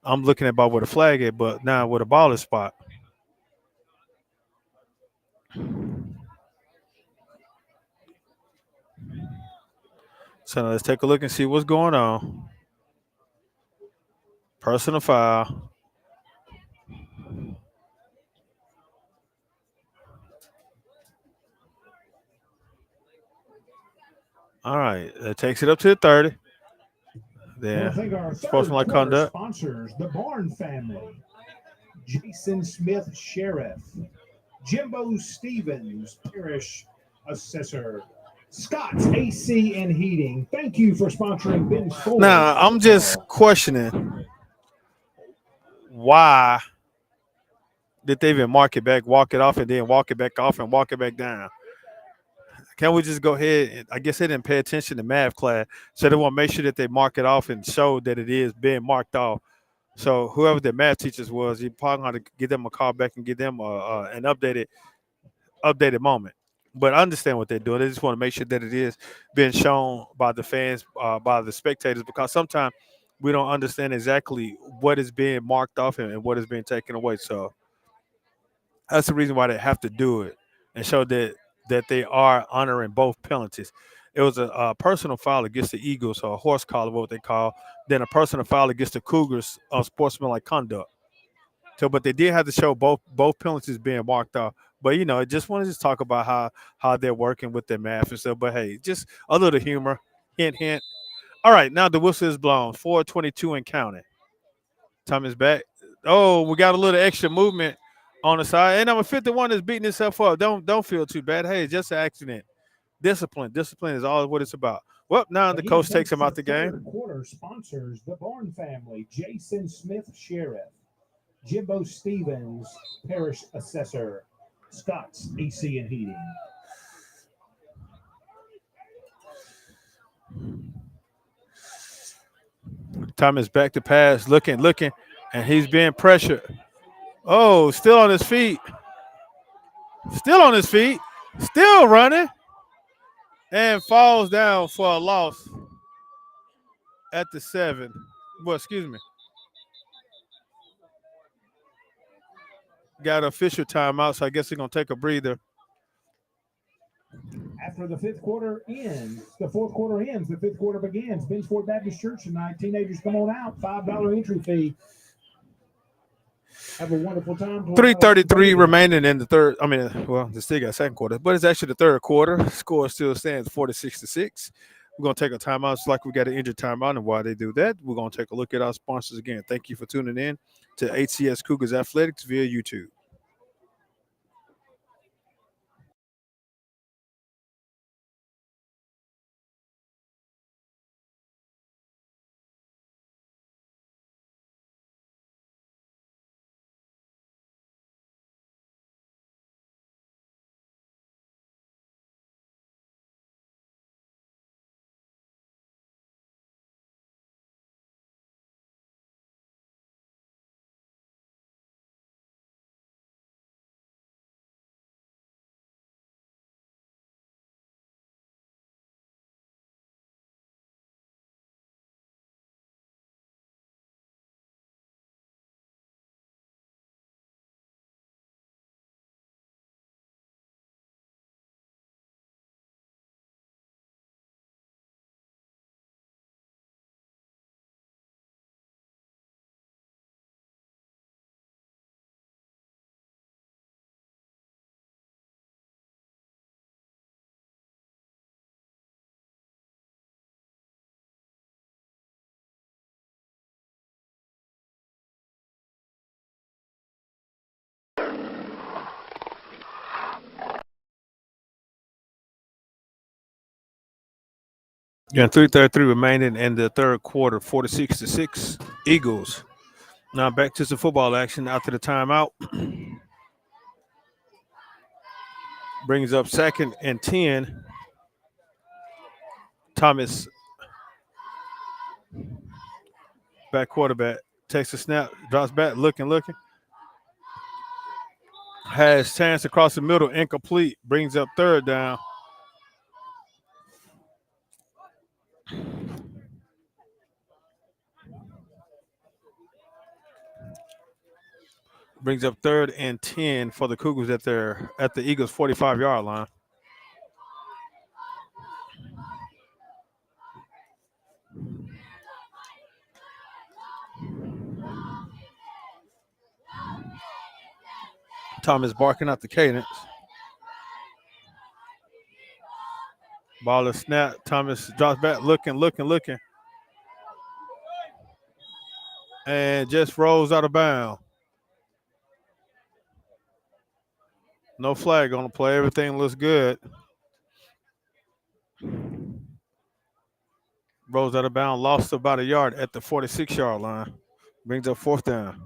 I'm looking at about where the flag is, but now where the ball is spot. So now let's take a look and see what's going on. Personal foul. All right, that takes it up to the 30. Well, I think Then our sportsmanlike quarter conduct. sponsors, the Barn family, Jason Smith, Sheriff, Jimbo Stevens, Parish Assessor, Scott's AC and Heating. Thank you for sponsoring Ben Ford. Now I'm just questioning why did they even mark it back, walk it off, and then walk it back off and walk it back down? Can't we just go ahead? And, I guess they didn't pay attention to math class, so they want to make sure that they mark it off and show that it is being marked off. So whoever the math teachers was, you probably going to give them a call back and give them an updated moment. But I understand what they're doing. They just want to make sure that it is being shown by the fans, by the spectators, because sometimes we don't understand exactly what is being marked off and what is being taken away. So that's the reason why they have to do it and show that they are honoring both penalties. It was a personal foul against the Eagles, or a horse collar, what they call, then a personal foul against the Cougars on sportsmanlike conduct. So, but they did have to show both penalties being marked off. But I just wanted to talk about how they're working with their math and stuff. But hey, just a little humor, hint, hint. All right, now the whistle is blown. 4:22 and counting. Time is back. Oh, we got a little extra movement on the side. And number 51 is beating himself up. Don't feel too bad. Hey, it's just an accident. Discipline is all what it's about. Well, now the coach takes him out the game. Quarter sponsors the Barn family, Jason Smith, Sheriff, Jimbo Stevens, Parish Assessor, Scott's AC and Heating. Time is back to pass, looking, and he's being pressured. Oh, still on his feet. Still running. And falls down for a loss at the 7. Well, excuse me. Got an official timeout, so I guess he's going to take a breather. After the fifth quarter ends, the fourth quarter ends, the fifth quarter begins. Benchford Baptist Church tonight. Teenagers, come on out. $5 entry fee. Have a wonderful time. 3:33 remaining in the third. They still got second quarter, but it's actually the third quarter. Score still stands 46-6. We're going to take a timeout. It's like we got an injured timeout, and while they do that, we're going to take a look at our sponsors again. Thank you for tuning in to HCS Cougars Athletics via YouTube. Yeah, 3:33 remaining in the third quarter, 46-6 Eagles. Now back to some football action after the timeout. Brings up 2nd and 10. Thomas, back quarterback. Takes a snap, drops back, looking. Has chance across the middle, incomplete. Brings up third down. Brings up 3rd and 10 for the Cougars at the Eagles' 45-yard line. Thomas barking out the cadence. Ball is snap. Thomas drops back, looking. And just rolls out of bounds. No flag on the play. Everything looks good. Rolls out of bounds. Lost about a yard at the 46-yard line. Brings up 4th down.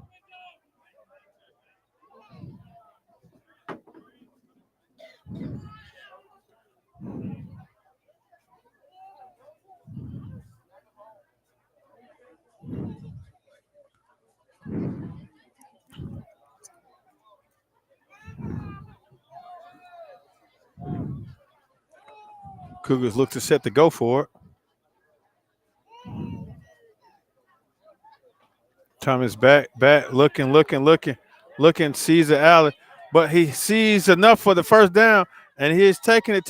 Cougars look to set to go for it. Thomas back, looking, sees the alley, but he sees enough for the first down, and he is taking it,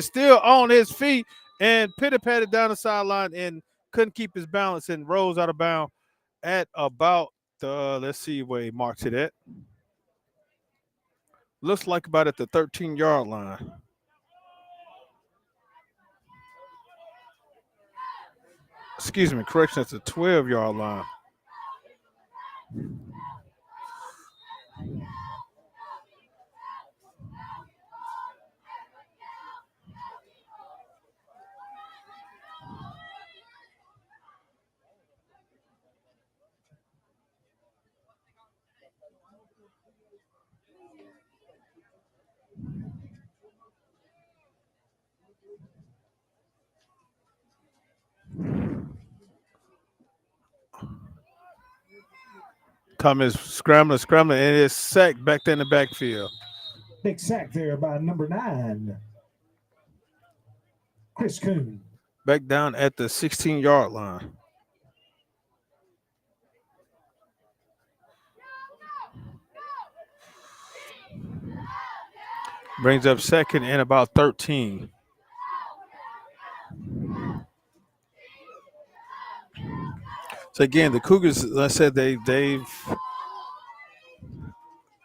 still on his feet, and pitted down the sideline and couldn't keep his balance and rolls out of bounds at about the, let's see where he marks it at. Looks like about at the 13-yard line. Excuse me, correction, it's the 12-yard line. Thomas scrambling, and it's sacked back there in the backfield. Big sack there by number 9, Chris Kuhn. Back down at the 16-yard line. Brings up 2nd and about 13. So again, the Cougars, let's say they've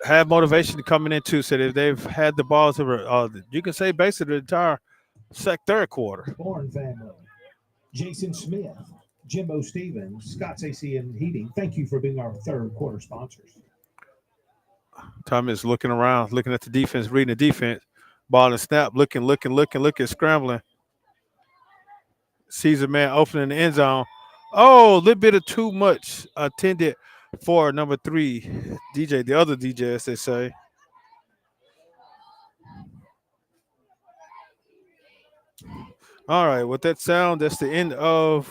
had motivation coming into, so they've had the balls you can say basically the entire third quarter. Bourne family, Jason Smith, Jimbo Stevens, Scott's AC and Heating. Thank you for being our third quarter sponsors. Thomas looking around, looking at the defense, reading the defense. Ball and snap, looking, scrambling. Sees a man opening in the end zone. Oh, a little bit of too much attended for number 3, DJ, the other DJ, as they say. All right, with that sound, that's the end of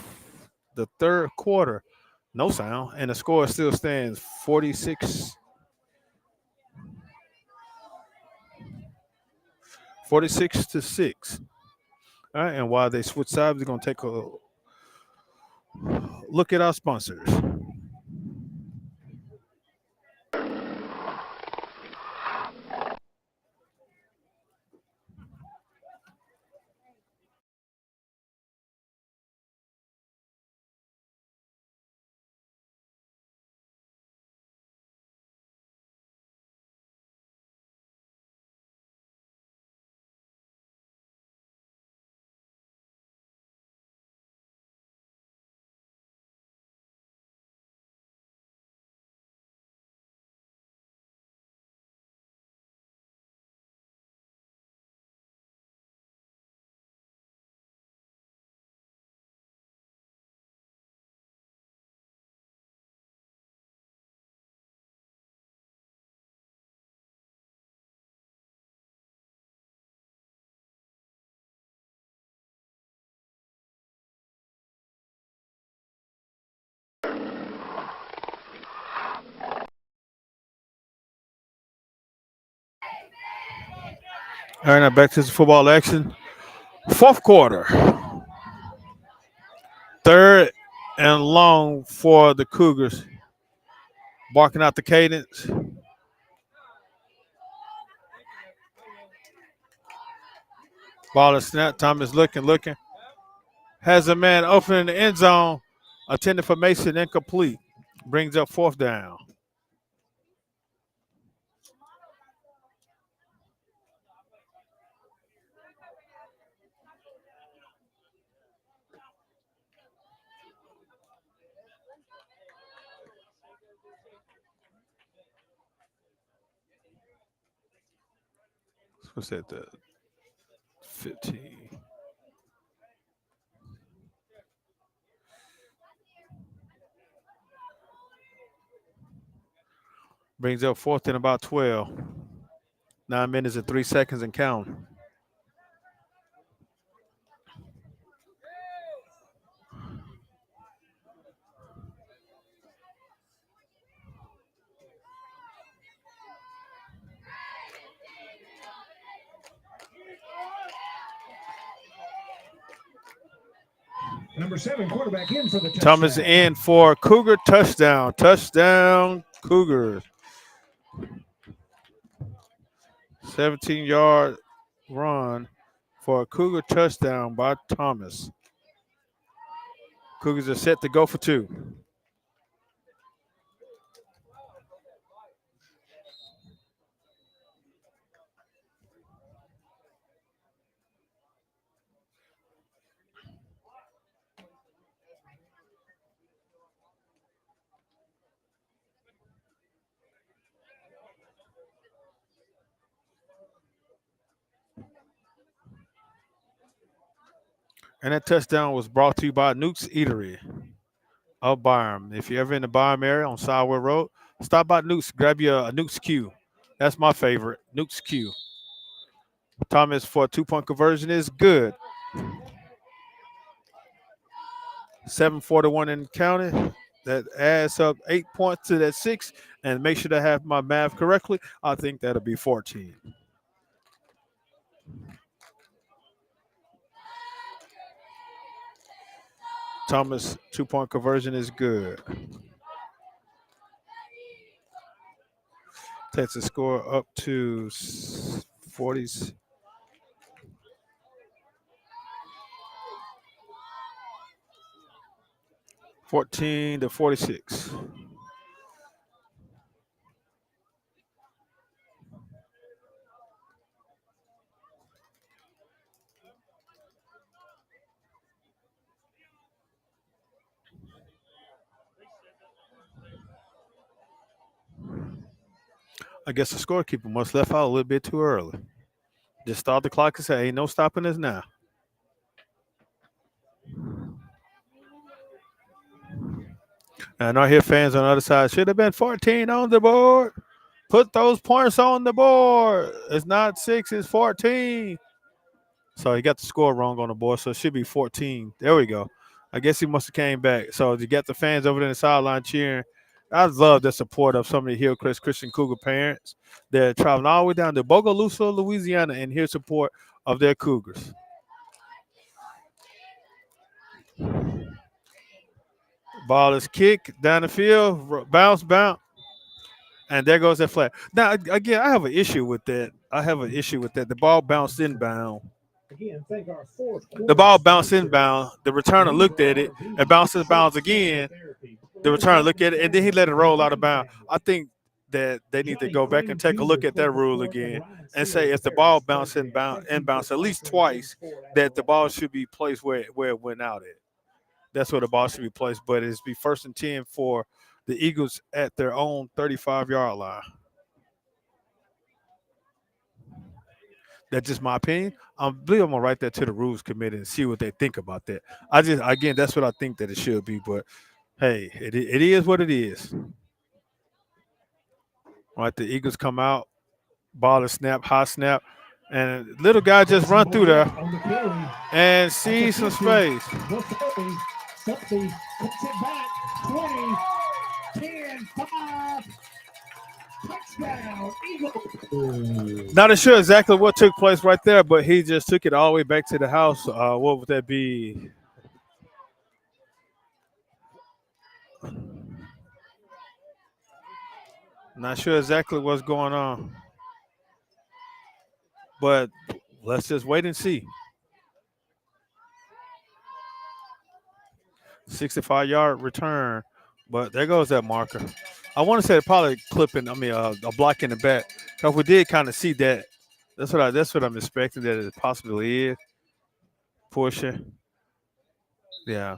the third quarter. No sound, and the score still stands 46-6. All right, and while they switch sides, we're going to take a look at our sponsors. All right, now back to the football action. Fourth quarter. 3rd and long for the Cougars. Barking out the cadence. Ball is snapped. Thomas looking. Has a man open in the end zone. Attended for Mason, incomplete. Brings up 4th down. What's that? The 15. Brings up 4th and about 12. 9 minutes and 3 seconds and count. Number 7 quarterback in for the touchdown. Thomas in for Cougar touchdown. Touchdown Cougars. 17-yard run for a Cougar touchdown by Thomas. Cougars are set to go for 2. And that touchdown was brought to you by Nuke's Eatery of Byram. If you're ever in the Byram area on Sidewell Road, stop by Nuke's. Grab you a Nuke's Q. That's my favorite, Nuke's Q. Thomas for a 2-point conversion is good. 7:41 in counting. That adds up 8 points to that 6. And make sure to have my math correctly. I think that'll be 14. Thomas 2-point conversion is good. Takes the score up to 40s. $14 to 46. I guess the scorekeeper must left out a little bit too early. Just start the clock and say, ain't no stopping us now. And I hear fans on the other side, should have been 14 on the board. Put those points on the board. It's not 6, it's 14. So he got the score wrong on the board, so it should be 14. There we go. I guess he must have came back. So you got the fans over there in the sideline cheering. I love the support of some of the Hillcrest Christian Cougar parents. They're traveling all the way down to Bogalusa, Louisiana, and hear support of their Cougars. Ball is kicked down the field, bounce, and there goes that flag. Now, again, I have an issue with that. The ball bounced inbound. Again, thank our fourth The ball bounced inbound. The returner looked at it. It bounced inbounds again. The returner looked at it, and then he let it roll out of bounds. I think that they need to go back and take a look at that rule again and say if the ball bounced inbounds at least twice, that the ball should be placed where it went out at. That's where the ball should be placed, but it's be 1st and 10 for the Eagles at their own 35-yard line. That's just my opinion. I believe I'm gonna write that to the rules committee and see what they think about that. That's what I think that it should be, but hey, it is what it is. All right, the Eagles come out, ball is snap, high snap, and little guy just run through there and see some space. Puts it back, 20, 10, 5, touchdown. Not sure exactly what took place right there, but he just took it all the way back to the house. What would that be? Not sure exactly what's going on, but let's just wait and see. 65-yard return, but there goes that marker. I want to say probably clipping. I mean, a block in the back. Cause we did kind of see that. That's what I'm expecting that it possibly is. Pushing. Yeah.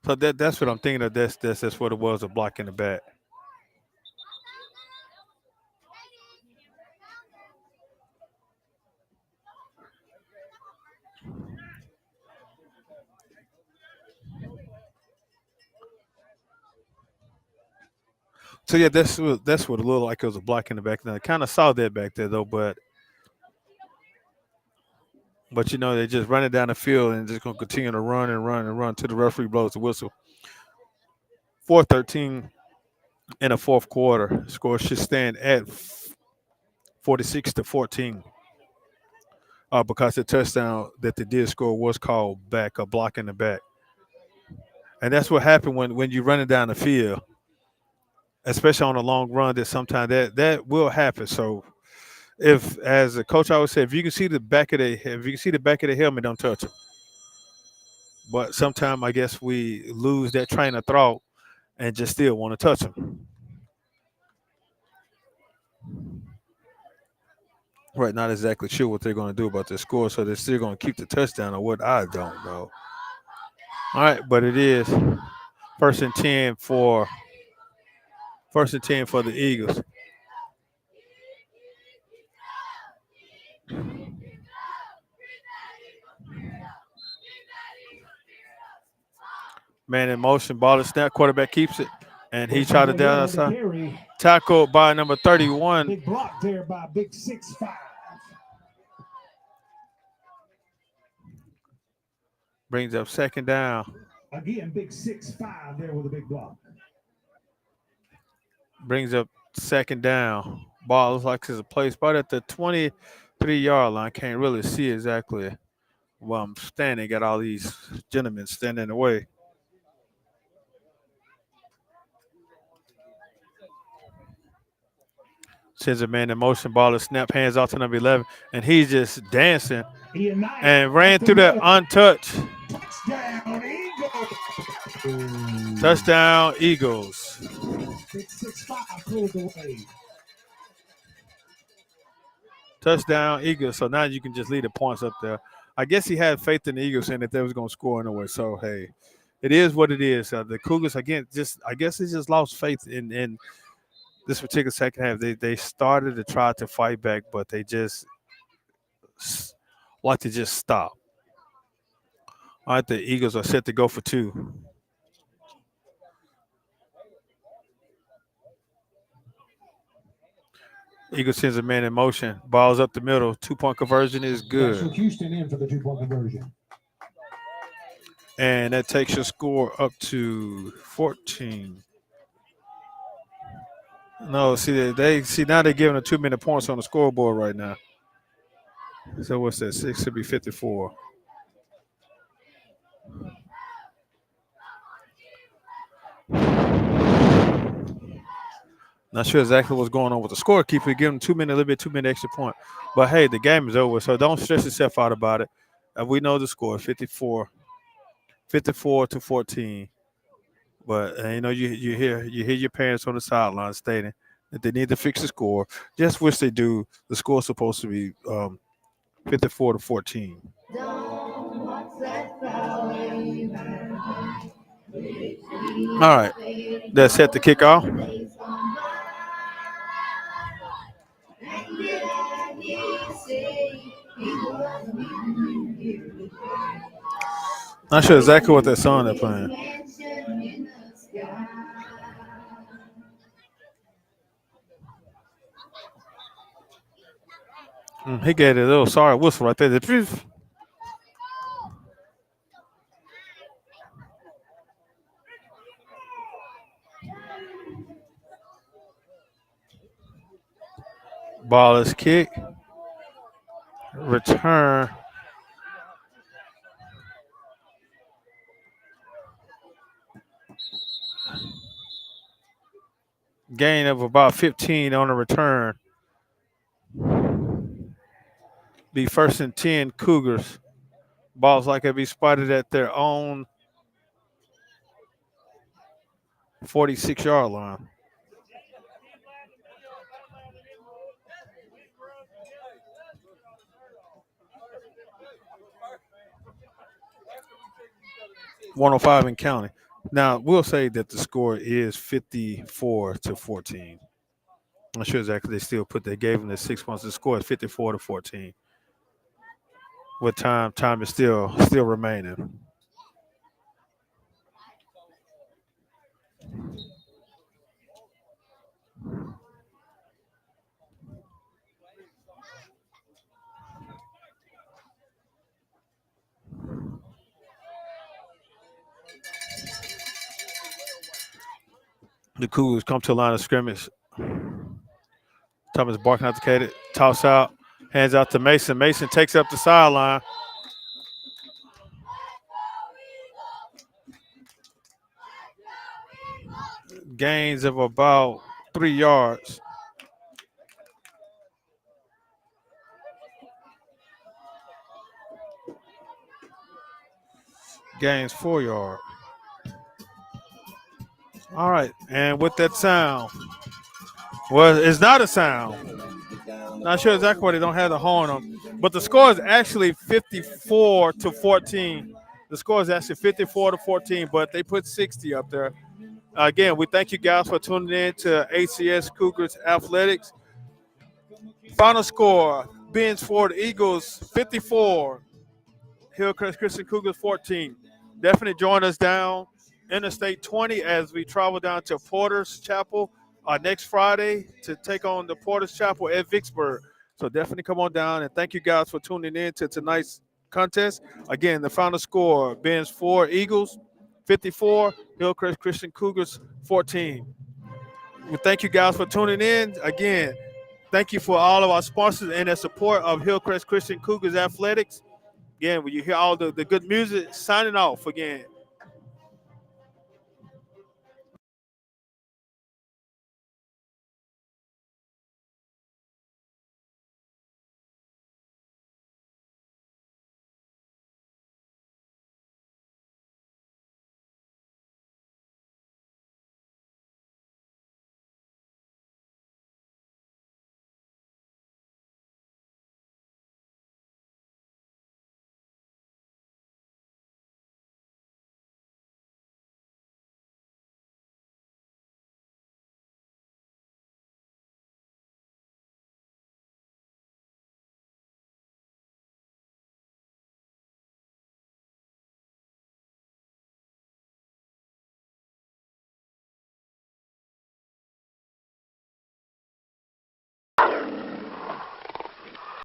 So that's what I'm thinking of. That's what it was, a block in the back. So yeah, that's what it looked like. It was a block in the back. Now I kind of saw that back there though, but you know they just running down the field and just gonna continue to run and run and run till the referee blows the whistle. 4:13 in the fourth quarter. Score should stand at 46-14. Because the touchdown that they did score was called back, a block in the back. And that's what happened when you're running down the field, especially on a long run, that sometimes that will happen. So if, as a coach I always say, if you can see the back of the helmet, don't touch it. But sometimes I guess we lose that train of thought and just still want to touch them. Right, not exactly sure what they're going to do about the score, so they're still going to keep the touchdown or what, I don't know. All right, but it is first and 10 for the Eagles. Man in motion, ball is snap, quarterback keeps it, and he tried to down outside. Tackled by number 31. Big block there by big 6'5". Brings up second down. Again, big 6'5" there with a big block. Brings up second down. Ball looks like it's a play spot at the 23-yard line. Can't really see exactly where I'm standing. Got all these gentlemen standing in the way. Sends a man in motion, ball is snap, hands off to number 11, and he's just dancing and ran through that untouched. Touchdown, Eagles. 6'5" cleared the way. Touchdown, Eagles. So now you can just leave the points up there. I guess he had faith in the Eagles saying that they was going to score anyway. So, hey, it is what it is. The Cougars, again, I guess they just lost faith in this particular second half. They started to try to fight back, but they just like to just stop. All right, the Eagles are set to go for two. Eagles sends a man in motion. Ball's up the middle. 2-point conversion is good. So Houston in for the 2-point conversion. And that takes your score up to 14. No, see now they're giving a 2-minute points on the scoreboard right now. So what's that? 6 should be 54. Not sure exactly what's going on with the scorekeeper. Give them 2 minute, a little bit 2 minute extra point. But hey, the game is over, so don't stress yourself out about it. We know the score, 54-14. But you know, you hear your parents on the sideline stating that they need to fix the score. Just wish they do. The score is supposed to be 54-14. All right, that's set to kick off. Not sure exactly what that song they're playing. He gave it a little sorry whistle right there. Ball is kicked. Return. Gain of about 15 on the return. Be 1st and 10 Cougars. Ball's like it be spotted at their own 46-yard line. .105 and counting. Now we'll say that the score is 54-14. I'm not sure exactly they still they gave them the 6 points. The score is 54-14. With time is still remaining. The Cougars come to the line of scrimmage. Thomas Barkin authenticated. Toss out. Hands out to Mason. Mason takes up the sideline. Gains of about 3 yards. Gains 4 yards. All right, and with that sound, well, it's not a sound. Not sure exactly why they don't have the horn on, but the score is actually 54-14. The score is actually 54-14, but they put 60 up there. Again, we thank you guys for tuning in to HCS Cougars Athletics. Final score, Ben's Ford Eagles 54, Hillcrest Christian Cougars 14. Definitely join us down Interstate 20 as we travel down to Porter's Chapel next Friday to take on the Porter's Chapel at Vicksburg. So definitely come on down, and thank you guys for tuning in to tonight's contest. Again, the final score, Ben's Ford Eagles 54, Hillcrest Christian Cougars 14. We thank you guys for tuning in. Again, thank you for all of our sponsors and their support of Hillcrest Christian Cougars Athletics. Again, when you hear all the good music, signing off again.